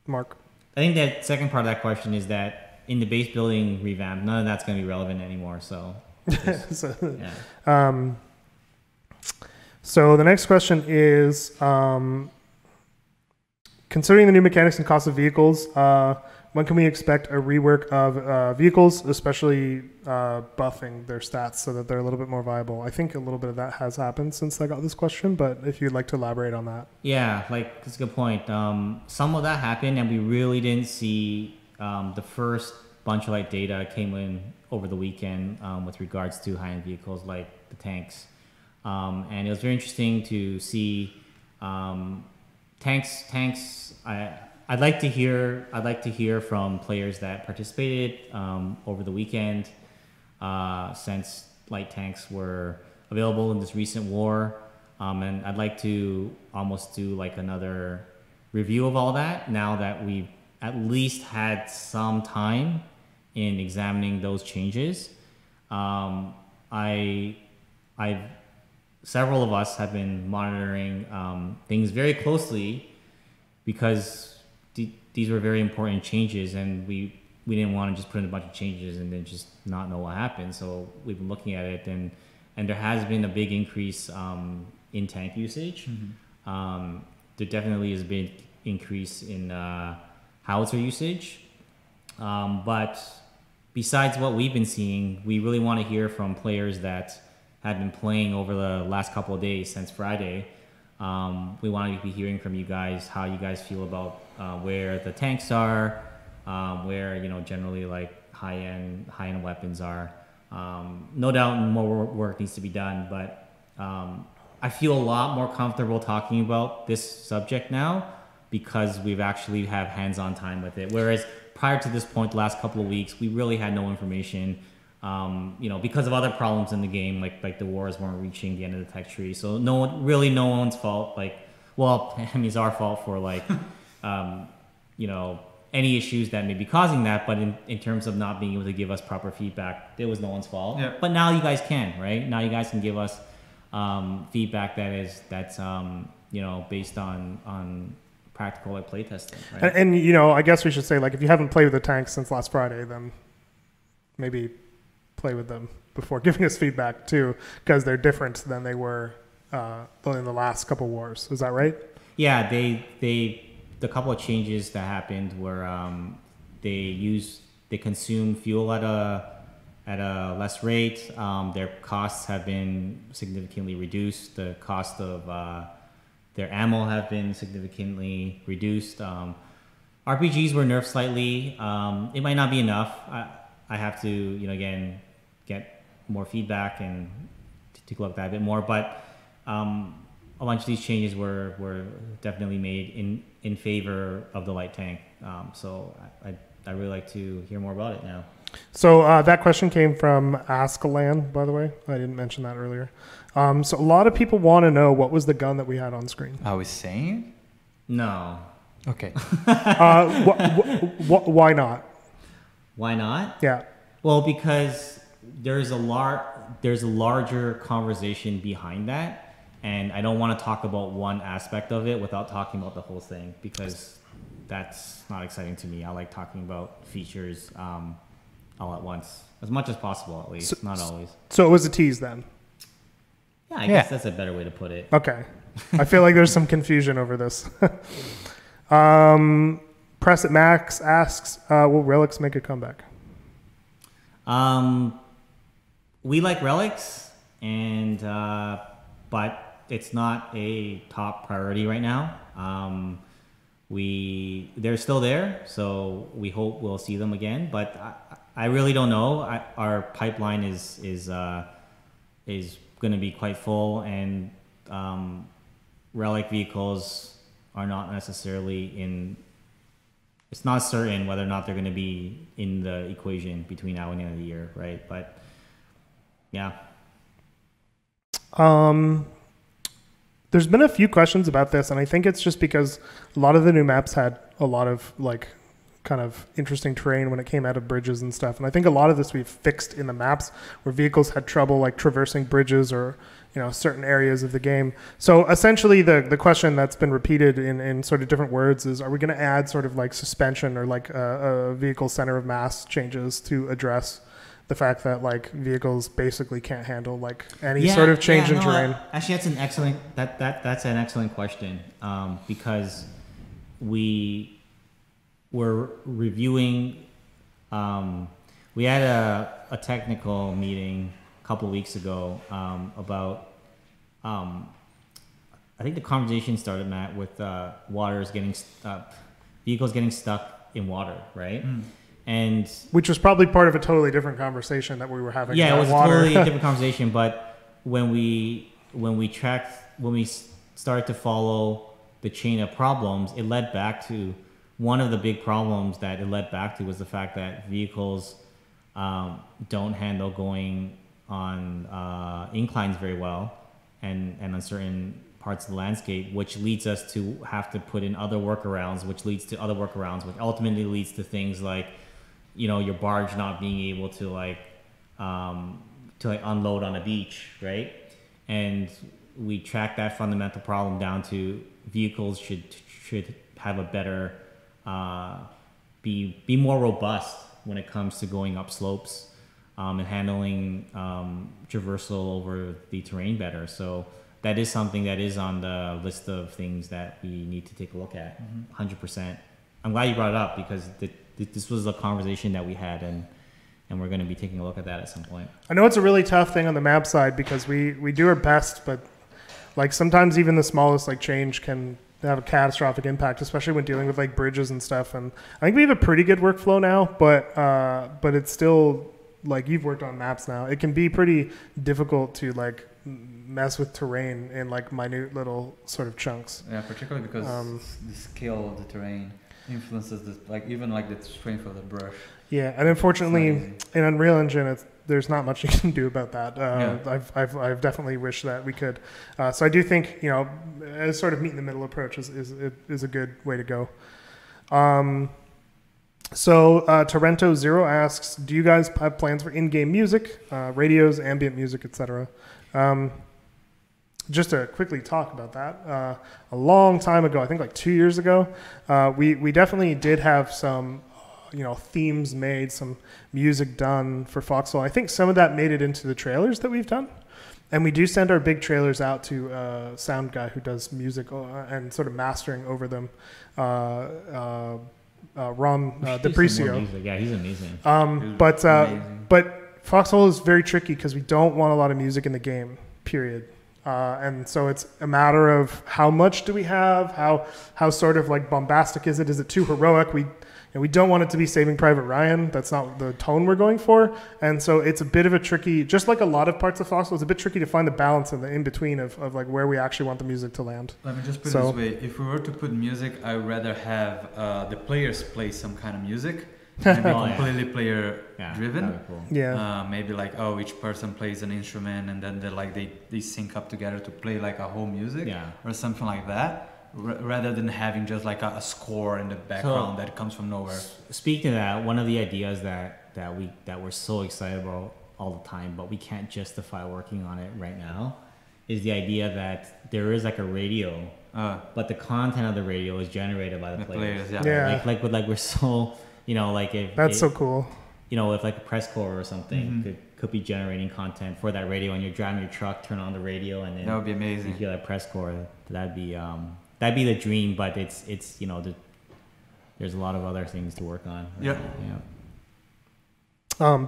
Mark. I think that second part of that question is that in the base building revamp, none of that's going to be relevant anymore. So, So the next question is, considering the new mechanics and cost of vehicles, when can we expect a rework of vehicles, especially buffing their stats so that they're a little bit more viable? I think a little bit of that has happened since I got this question, but if you'd like to elaborate on that. Yeah, like that's a good point. Some of that happened, and we really didn't see the first bunch of like data came in over the weekend with regards to high-end vehicles like the tanks, and it was very interesting to see tanks. I'd like to hear from players that participated over the weekend, since light tanks were available in this recent war, and I'd like to almost do like another review of all that now that we've at least had some time in examining those changes. Several of us have been monitoring things very closely because these were very important changes, and we didn't want to just put in a bunch of changes and then just not know what happened. So we've been looking at it, and there has been a big increase in tank usage. Mm-hmm. There definitely has been increase in howitzer usage, but besides what we've been seeing, we really want to hear from players that have been playing over the last couple of days since Friday. We want to be hearing from you guys how you guys feel about where the tanks are, where generally like high end weapons are. No doubt more work needs to be done, but I feel a lot more comfortable talking about this subject now because we've actually have hands-on time with it. Whereas prior to this point, the last couple of weeks, we really had no information. Because of other problems in the game, like the wars weren't reaching the end of the tech tree. So no one's fault. It's our fault for any issues that may be causing that. But in terms of not being able to give us proper feedback, it was no one's fault. Yeah. But now you guys can, right? Now you guys can give us feedback that's based on practical like play testing. Right? And I guess we should say like if you haven't played with the tanks since last Friday, then maybe play with them before giving us feedback too, because they're different than they were in the last couple wars. Is that right? Yeah, the couple of changes that happened were they consume fuel at a less rate. Their costs have been significantly reduced. The cost of their ammo have been significantly reduced. RPGs were nerfed slightly. It might not be enough. I have to, again, get more feedback and take a look at that a bit more. But a bunch of these changes were definitely made in favor of the light tank. So I really like to hear more about it now. So that question came from Askalan, by the way. I didn't mention that earlier. So a lot of people want to know what was the gun that we had on screen. Are we saying? No. Okay. Why not? Why not? Yeah. Well, because there's a larger conversation behind that, and I don't want to talk about one aspect of it without talking about the whole thing because that's not exciting to me. I like talking about features all at once, as much as possible at least, not always. So it was a tease then? Yeah, I guess that's a better way to put it. Okay. I feel like there's some confusion over this. Press it Max asks, will relics make a comeback? We like relics, and but it's not a top priority right now. They're still there, so we hope we'll see them again. But I really don't know. Our pipeline is going to be quite full, and relic vehicles are not necessarily in. It's not certain whether or not they're going to be in the equation between now and the end of the year, right? But yeah. There's been a few questions about this, and I think it's just because a lot of the new maps had a lot of like kind of interesting terrain when it came out of bridges and stuff. And I think a lot of this we've fixed in the maps where vehicles had trouble like traversing bridges or, certain areas of the game. So essentially the question that's been repeated in sort of different words is, are we going to add sort of like suspension or like a vehicle center of mass changes to address the fact that like vehicles basically can't handle like any sort of change in terrain? Actually, that's an excellent question, because we were reviewing. We had a technical meeting a couple of weeks ago about. I think the conversation started, Matt, with vehicles getting stuck in water, right? And which was probably part of a totally different conversation that we were having. Yeah, about it was water. a totally different conversation. But when we started to follow the chain of problems, it led back to one of the big problems that it led back to was the fact that vehicles don't handle going on inclines very well, and on certain parts of the landscape, which leads us to have to put in other workarounds, which leads to other workarounds, which ultimately leads to things like, your barge not being able to unload on a beach, right? And we track that fundamental problem down to vehicles should have a better, be more robust when it comes to going up slopes, and handling traversal over the terrain better. So that is something that is on the list of things that we need to take a look at. 100%. I'm glad you brought it up because this was a conversation that we had, and we're going to be taking a look at that at some point. I know it's a really tough thing on the map side because we do our best, but like sometimes even the smallest like change can have a catastrophic impact, especially when dealing with like bridges and stuff. And I think we have a pretty good workflow now, but it's still, like, you've worked on maps now, it can be pretty difficult to like mess with terrain in like minute little sort of chunks. Yeah, particularly because the scale of the terrain influences even the strength of the brush. Yeah, and unfortunately in Unreal Engine there's not much you can do about that. I've definitely wished that we could. So I do think a sort of meet in the middle approach is a good way to go. So Torrento Zero asks, do you guys have plans for in-game music, radios, ambient music, etc.? Just to quickly talk about that, a long time ago, I think like 2 years ago, we definitely did have some, themes made, some music done for Foxhole. I think some of that made it into the trailers that we've done. And we do send our big trailers out to a sound guy who does music and sort of mastering over them. Ron DePricio. Yeah, he's amazing. But Foxhole is very tricky because we don't want a lot of music in the game, period. And so it's a matter of how much do we have, how sort of like bombastic is it too heroic? We don't want it to be Saving Private Ryan. That's not the tone we're going for. And so it's a bit of a tricky, just like a lot of parts of Foxhole, it's a bit tricky to find the balance and the in-between of like where we actually want the music to land. Let me just put it this way. If we were to put music, I would rather have the players play some kind of music. Maybe completely player driven. Cool. Yeah. Maybe like, each person plays an instrument and then they sync up together to play like a whole music or something like that. Rather than having just like a score in the background that comes from nowhere. Speaking of that, one of the ideas that we're so excited about all the time, but we can't justify working on it right now, is the idea that there is like a radio, but the content of the radio is generated by the players. Like we're so, if that's so cool. If like a press corps or something could be generating content for that radio, and you're driving your truck, turn on the radio, and then that would be amazing. You hear that press corps. That'd be the dream, but it's there's a lot of other things to work on. Right?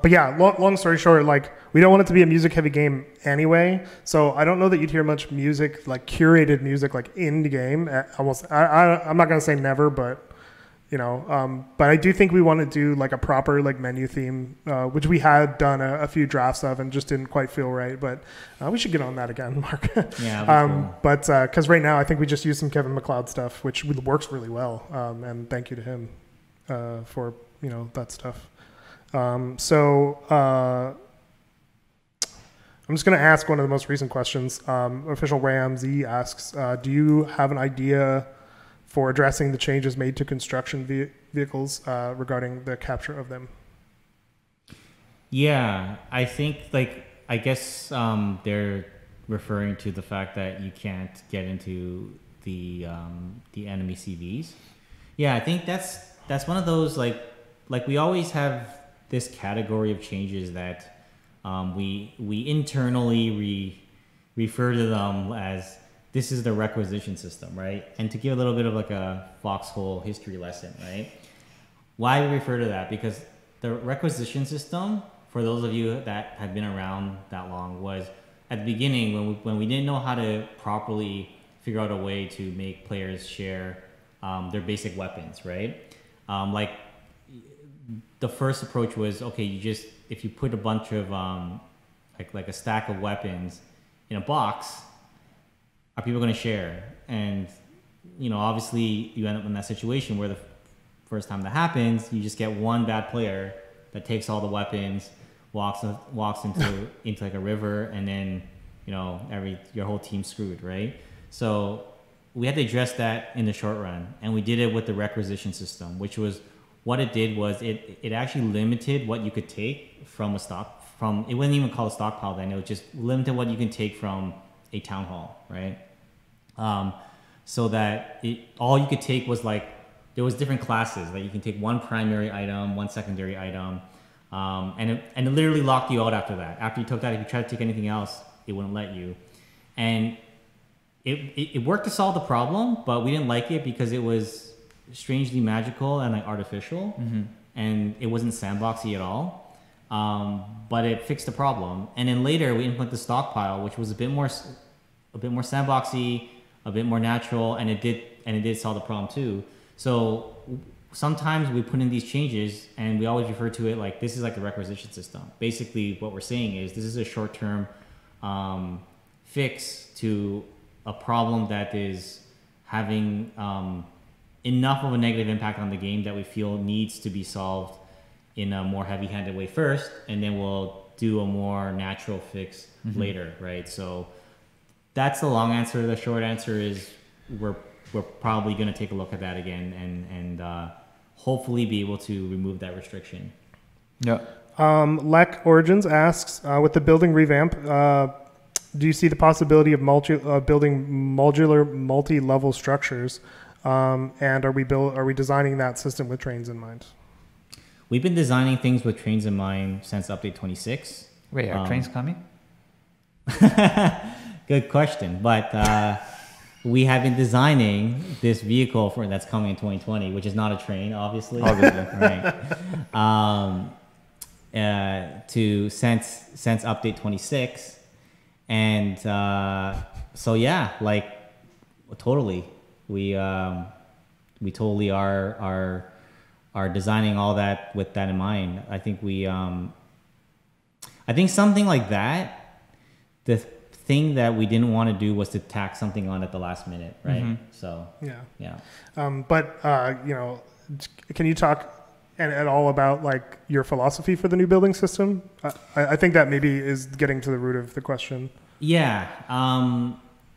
But yeah, long story short, like we don't want it to be a music heavy game anyway. So I don't know that you'd hear much music, like curated music, like in the game. I'm not gonna say never, but but I do think we want to do like a proper like menu theme, which we had done a few drafts of and just didn't quite feel right. But we should get on that again, Mark. Cool. But because right now I think we just use some Kevin MacLeod stuff, which works really well. And thank you to him for that stuff. So I'm just going to ask one of the most recent questions. Official Ram Z asks, do you have an idea for addressing the changes made to construction vehicles regarding the capture of them. Yeah, I think I guess they're referring to the fact that you can't get into the enemy CVs. Yeah, I think that's one of those like we always have this category of changes that we internally refer to them as this is the requisition system, right? And to give a little bit of like a Foxhole history lesson, right? Why we refer to that? Because the requisition system, for those of you that have been around that long, was at the beginning when we didn't know how to properly figure out a way to make players share their basic weapons, right? Like the first approach was, okay, if you put a bunch of like a stack of weapons in a box, are people going to share? And obviously you end up in that situation where the first time that happens, you just get one bad player that takes all the weapons, walks into like a river, and then your whole team's screwed, right? So we had to address that in the short run, and we did it with the requisition system, which was what it did was it actually limited what you could take from a stock. It wasn't even called a stockpile then. It was just limited what you can take from a town hall, right? So that all you could take was there was different classes. Like you can take one primary item, one secondary item, and it literally locked you out after that. After you took that, if you tried to take anything else, it wouldn't let you. And it worked to solve the problem, but we didn't like it because it was strangely magical and artificial, and it wasn't sandboxy at all. But it fixed the problem. And then later we implemented the stockpile, which was a bit more sandboxy, a bit more natural, and it did solve the problem too. So sometimes we put in these changes and we always refer to it like this is like a requisition system. Basically what we're saying is this is a short-term fix to a problem that is having enough of a negative impact on the game that we feel needs to be solved in a more heavy-handed way first, and then we'll do a more natural fix later, right? So that's the long answer. The short answer is we're probably going to take a look at that again and hopefully be able to remove that restriction. Yeah. Lek Origins asks, with the building revamp, do you see the possibility of building modular multi-level structures? And are we designing that system with trains in mind? We've been designing things with trains in mind since update 26. Wait, are trains coming? Good question. But we have been designing this vehicle that's coming in 2020, which is not a train, obviously. Right. To since update 26. And so yeah, totally. We totally are designing all that with that in mind. I think I think something like that, the thing that we didn't want to do was to tack something on at the last minute, right? So yeah. But can you talk at all about your philosophy for the new building system? I think that maybe is getting to the root of the question. Yeah.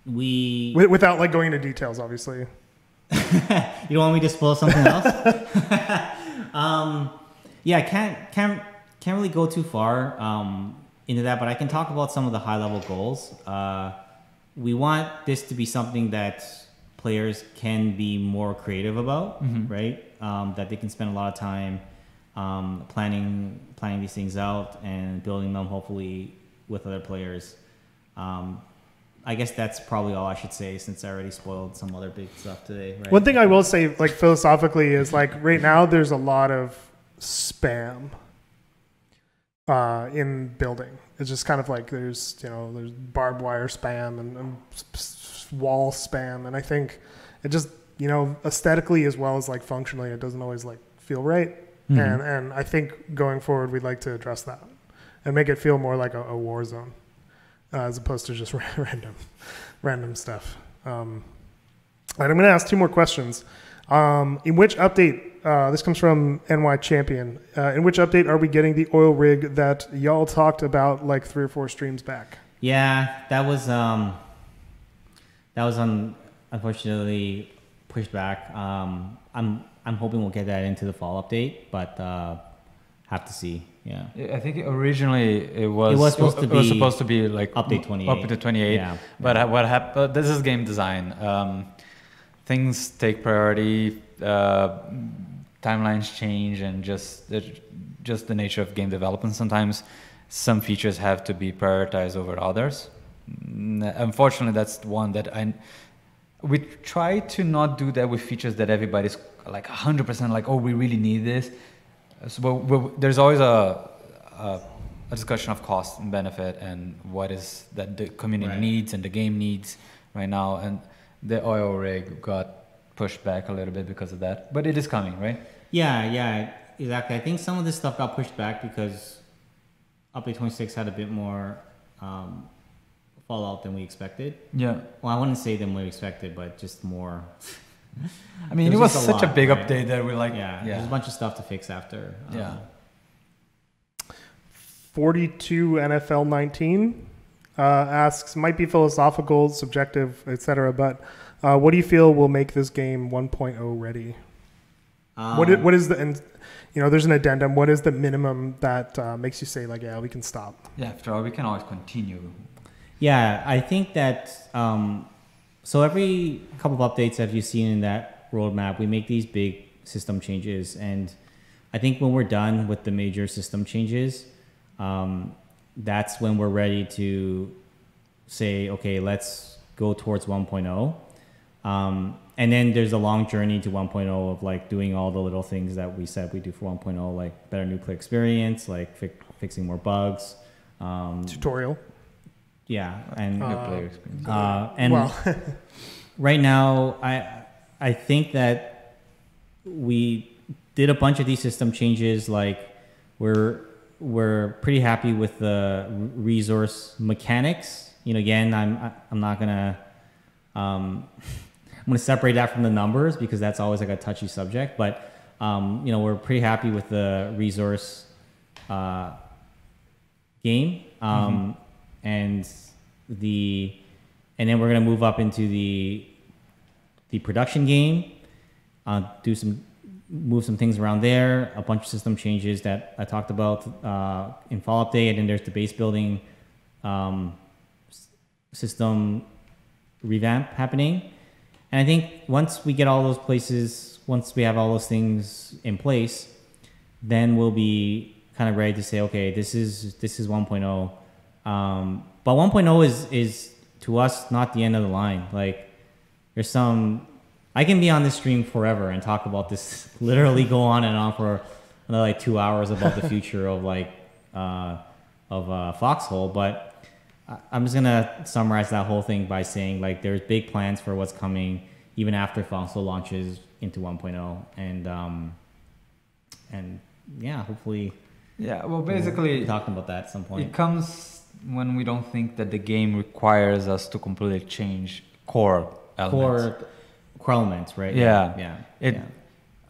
Without going into details, obviously. You don't want me to spoil something else? Yeah, can't really go too far into that, but I can talk about some of the high level goals. We want this to be something that players can be more creative about, right? That they can spend a lot of time planning these things out and building them, hopefully with other players. I guess that's probably all I should say, since I already spoiled some other big stuff today. Right? One thing I will say, philosophically, is right now there's a lot of spam in building. It's just kind of there's barbed wire spam and wall spam, and I think it just aesthetically as well as functionally, it doesn't always feel right. And I think going forward we'd like to address that and make it feel more like a war zone. As opposed to just random stuff. And I'm going to ask two more questions. In which update, this comes from NY Champion, in which update are we getting the oil rig that y'all talked about 3 or 4 streams back? Yeah, that was unfortunately pushed back. I'm hoping we'll get that into the fall update, but have to see. Yeah. I think originally it was supposed to be like update 28. Up to 28. Yeah. But what happened? This is game design. Things take priority. Timelines change, and just the nature of game development. Sometimes some features have to be prioritized over others. Unfortunately, that's one that we try to not do that with features that everybody's like 100% like, oh, we really need this. So there's always a discussion of cost and benefit and what is that the community needs and the game needs right now. And the oil rig got pushed back a little bit because of that, but it is coming, right? Yeah, exactly. I think some of this stuff got pushed back because update 26 had a bit more fallout than we expected. Yeah. Well, I wouldn't say than we expected, but just more. I mean, it was such a big update that we're like, there's a bunch of stuff to fix after. 42 NFL 19 asks, might be philosophical, subjective, etc., but what do you feel will make this game 1.0 ready? What is the, and there's an addendum. What is the minimum that makes you say like, yeah, we can stop? Yeah, after all, we can always continue. Yeah, I think that so every couple of updates, as you've seen in that roadmap, we make these big system changes, and I think when we're done with the major system changes, that's when we're ready to say, okay, let's go towards 1.0. And then there's a long journey to 1.0 of like doing all the little things that we said we do for 1.0, like better nuclear experience, like fixing more bugs. Tutorial. Yeah, and player experience. Right now, I think that we did a bunch of these system changes. Like we're pretty happy with the resource mechanics. Again, I'm not gonna I'm gonna separate that from the numbers because that's always like a touchy subject. But we're pretty happy with the resource game. And then we're gonna move up into the production game, move some things around there, a bunch of system changes that I talked about in fall update, and then there's the base building system revamp happening. And I think once we get all those places, once we have all those things in place, then we'll be kind of ready to say, okay, this is 1.0. But 1.0 is to us not the end of the line. Like I can be on this stream forever and talk about this, literally go on and on for another like 2 hours about the future of Foxhole. But I'm just gonna summarize that whole thing by saying like there's big plans for what's coming even after Foxhole launches into 1.0, and yeah, hopefully. Yeah, well, basically, we'll talking about that at some point. It comes when we don't think that the game requires us to completely change core elements. Core elements, right? Yeah.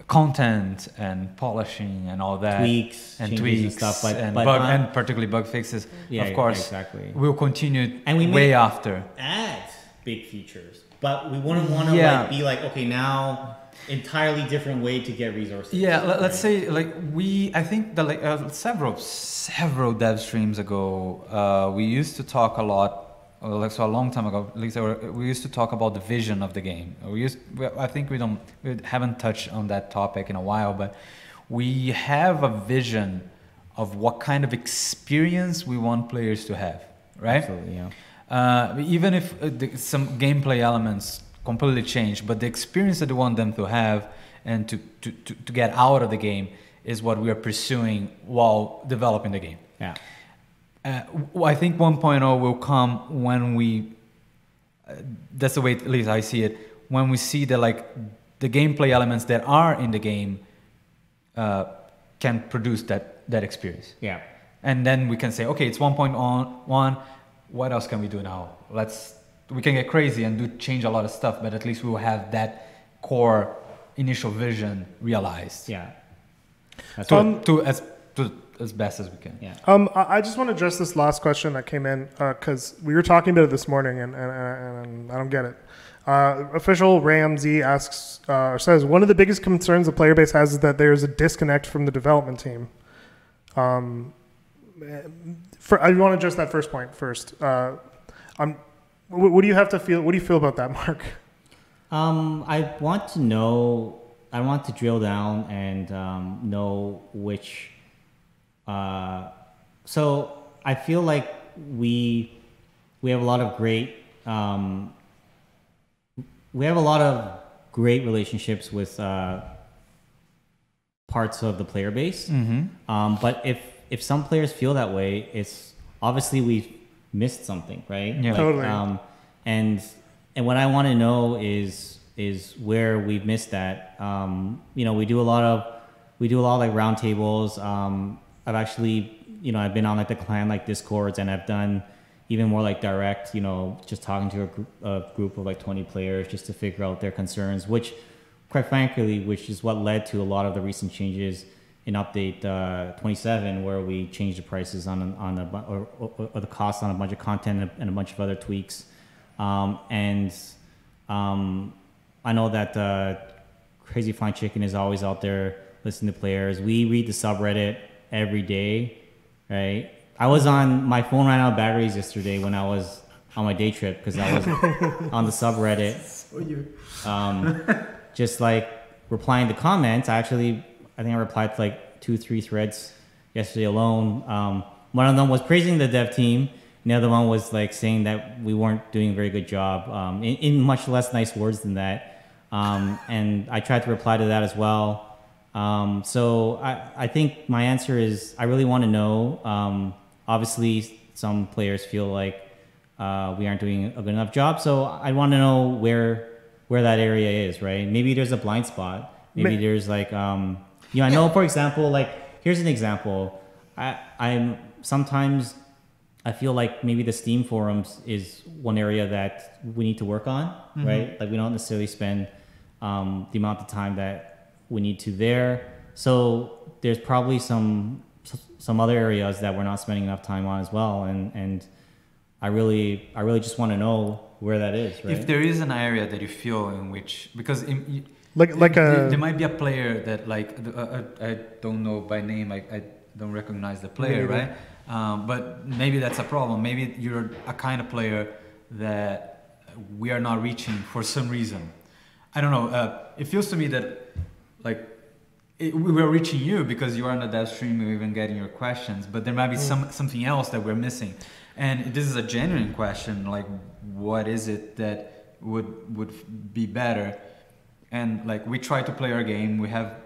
Content and polishing and all that, tweaks and stuff, and particularly bug fixes. Yeah, of course, exactly. We'll continue, and we may after add big features, but we wouldn't want to be like, okay, now entirely different way to get resources. Yeah, let's say like I think that several dev streams ago, we used to talk a lot. So a long time ago, at least we used to talk about the vision of the game. I think we haven't touched on that topic in a while, but we have a vision of what kind of experience we want players to have, right? Absolutely, yeah. Even if some gameplay elements completely change, but the experience that we want them to have and to get out of the game is what we are pursuing while developing the game. Yeah. I think 1.0 will come when that's the way at least I see it, when we see that like the gameplay elements that are in the game can produce that experience. Yeah. And then we can say, okay, it's 1.1, what else can we do now? We can get crazy and change a lot of stuff, but at least we will have that core initial vision realized. Yeah. As best as we can. Yeah. I just want to address this last question that came in because we were talking about it this morning, and I don't get it. Official Ramsey asks, says, one of the biggest concerns the player base has is that there is a disconnect from the development team. I want to address that first point first. What do you have to feel? What do you feel about that, Mark? I want to know. I want to drill down and know which. So I feel like we have a lot of great. We have a lot of great relationships with parts of the player base. But if some players feel that way, it's obviously we've missed something, right? Yeah. Totally. And what I want to know is where we've missed that. We do a lot of like roundtables. I've actually, I've been on like the clan like Discords, and I've done even more like direct, just talking to a group of like 20 players just to figure out their concerns, which quite frankly, which is what led to a lot of the recent changes in update 27, where we changed the prices or the cost on a bunch of content and a bunch of other tweaks. I know that Crazy Flying Chicken is always out there listening to players. We read the subreddit every day, right? I was on my phone ran out of batteries yesterday when I was on my day trip because I was on the subreddit, just like replying to comments. I think I replied to like 2-3 threads yesterday alone. One of them was praising the dev team. And the other one was like saying that we weren't doing a very good job in much less nice words than that. And I tried to reply to that as well. So I think my answer is I really want to know. Obviously, some players feel like we aren't doing a good enough job. So I want to know where that area is, right? Maybe there's a blind spot. Maybe there's like, I know, for example, like, here's an example. I feel like maybe the Steam forums is one area that we need to work on, right? Like we don't necessarily spend the amount of time that we need to there. So there's probably some other areas that we're not spending enough time on as well. And I really just want to know where that is, right? If there is an area that you feel in which, because there might be a player that like, I don't know by name, I don't recognize the player, right? But maybe that's a problem. Maybe you're a kind of player that we are not reaching for some reason. I don't know. It feels to me that like we were reaching you because you are on the dev stream, we're even getting your questions, but there might be something else that we're missing. And this is a genuine question, like what is it that would be better? And like we try to play our game. We have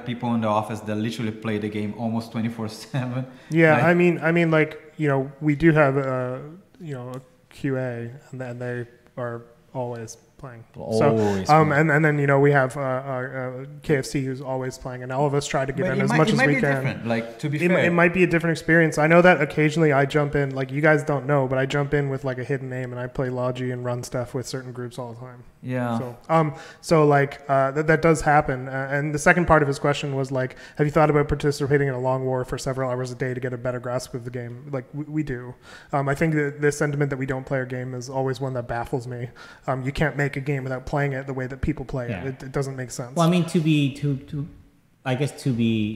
people in the office that literally play the game almost 24/7. Yeah, like, I mean, like we do have a QA, and they are always playing. Always so, and then we have KFC who's always playing, and all of us try to get in as much as we can. Different. Like to be fair, it might be a different experience. I know that occasionally I jump in, like you guys don't know, but I jump in with like a hidden name, and I play Logi and run stuff with certain groups all the time. Yeah. So like that does happen. And the second part of his question was like, have you thought about participating in a long war for several hours a day to get a better grasp of the game? Like we do. I think that the sentiment that we don't play our game is always one that baffles me. You can't make a game without playing it the way that people play it. It doesn't make sense. Well, I mean, to be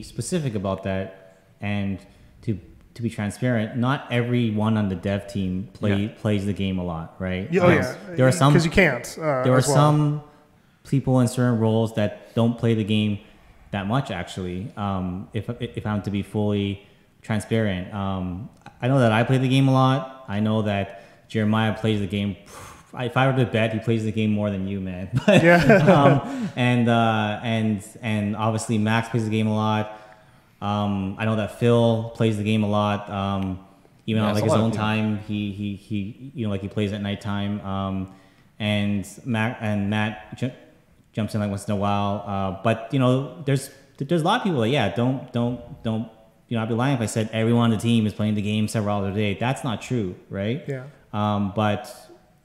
specific about that and to be transparent, not everyone on the dev team plays the game a lot, right? There are some, because you can't. There are some people in certain roles that don't play the game that much, actually. If I'm to be fully transparent, I know that I play the game a lot. I know that Jeremiah plays the game. If I were to bet, he plays the game more than you, man. But, and obviously Max plays the game a lot. I know that Phil plays the game a lot. Even on like his own time, he like he plays at nighttime. And Matt jumps in like once in a while. But there's a lot of people that don't. I'd be lying if I said everyone on the team is playing the game several hours a day. That's not true, right? Yeah. But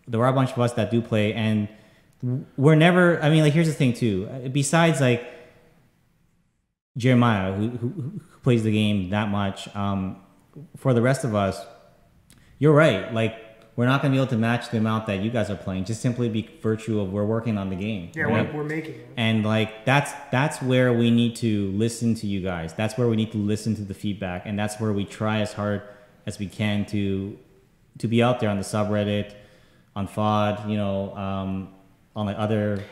there are a bunch of us that do play, and we're never. I mean, like here's the thing too. Besides like Jeremiah, who plays the game that much, for the rest of us, you're right. Like we're not going to be able to match the amount that you guys are playing, just simply be virtue of we're working on the game. Yeah, right? we're making it. And like that's where we need to listen to you guys. That's where we need to listen to the feedback, and that's where we try as hard as we can to be out there on the subreddit, on FOD, you know, on like other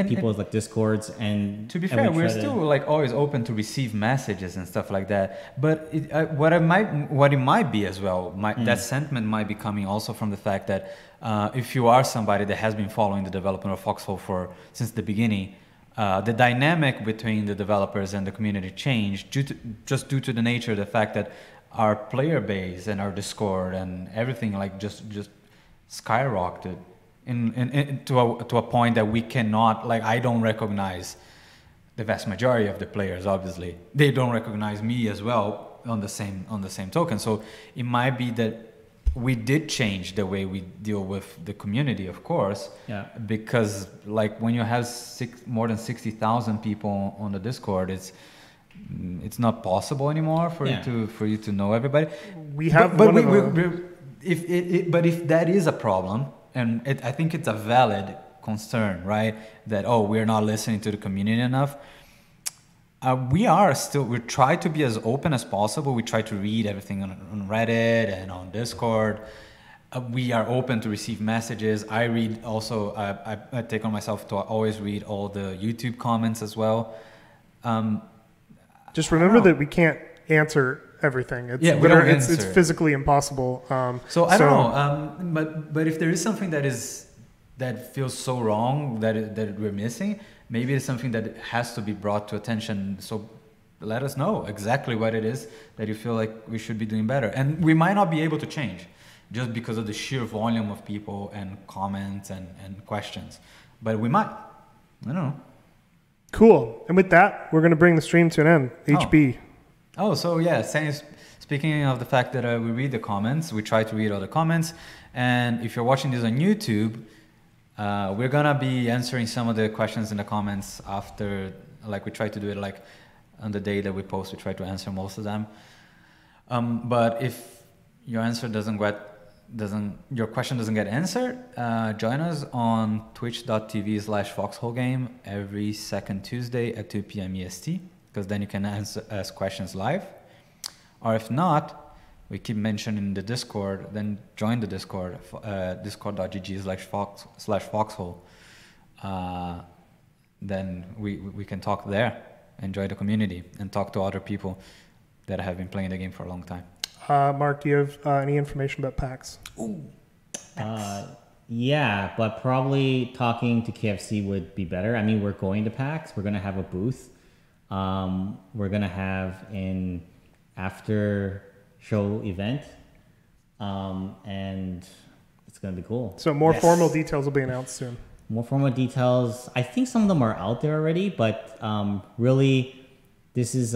people's like Discords. And to be fair, we're still like always open to receive messages and stuff like that. But what it might be as well, that sentiment might be coming also from the fact that if you are somebody that has been following the development of Foxhole since the beginning, the dynamic between the developers and the community changed due to the nature of the fact that our player base and our Discord and everything like just skyrocketed to a point that we cannot, like, I don't recognize the vast majority of the players. Obviously they don't recognize me as well on the same token. So it might be that we did change the way we deal with the community, of course. Yeah. Because like when you have more than 60,000 people on the Discord, it's not possible anymore for you to know everybody. We have, but if that is a problem, and I think it's a valid concern, right? That we're not listening to the community enough. We try to be as open as possible. We try to read everything on Reddit and on Discord. We are open to receive messages. I read also. I take on myself to always read all the YouTube comments as well. Just remember that we can't answer everything. It's physically impossible. So I don't know. But if there is something that feels so wrong that we're missing, maybe it's something that has to be brought to attention. So let us know exactly what it is that you feel like we should be doing better. And we might not be able to change just because of the sheer volume of people and comments and questions. But we might. I don't know. Cool. And with that, we're going to bring the stream to an end. HB. So yeah, speaking of the fact that we read the comments, we try to read all the comments. And if you're watching this on YouTube, we're going to be answering some of the questions in the comments after, like we try to do it like on the day that we post, we try to answer most of them. But if your answer your question doesn't get answered, join us on twitch.tv/foxholegame every second Tuesday at 2 p.m. EST, because then you can ask questions live. Or if not, we keep mentioning the Discord, then join the Discord, discord.gg/foxhole. Then we can talk there, enjoy the community, and talk to other people that have been playing the game for a long time. Mark, do you have any information about PAX? Yeah, but probably talking to KFC would be better. I mean, we're going to PAX. We're going to have a booth. We're going to have an after show event. And it's going to be cool. So more formal details will be announced soon. More formal details. I think some of them are out there already, but really this is...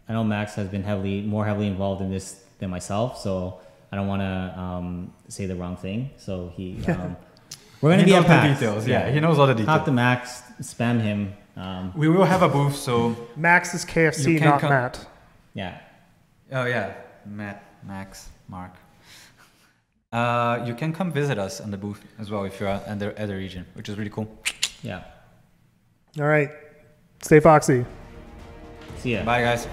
I know Max has been more heavily involved in this than myself, so I don't want to say the wrong thing. So we're going to be at PAX. Details. Yeah, he knows all the details. Talk to Max, spam him. We will have a booth, so Max is KFC, not Matt. Yeah. Oh yeah, Matt, Max, Mark. You can come visit us on the booth as well if you're at the region, which is really cool. Yeah. All right. Stay foxy. See ya. Bye, guys.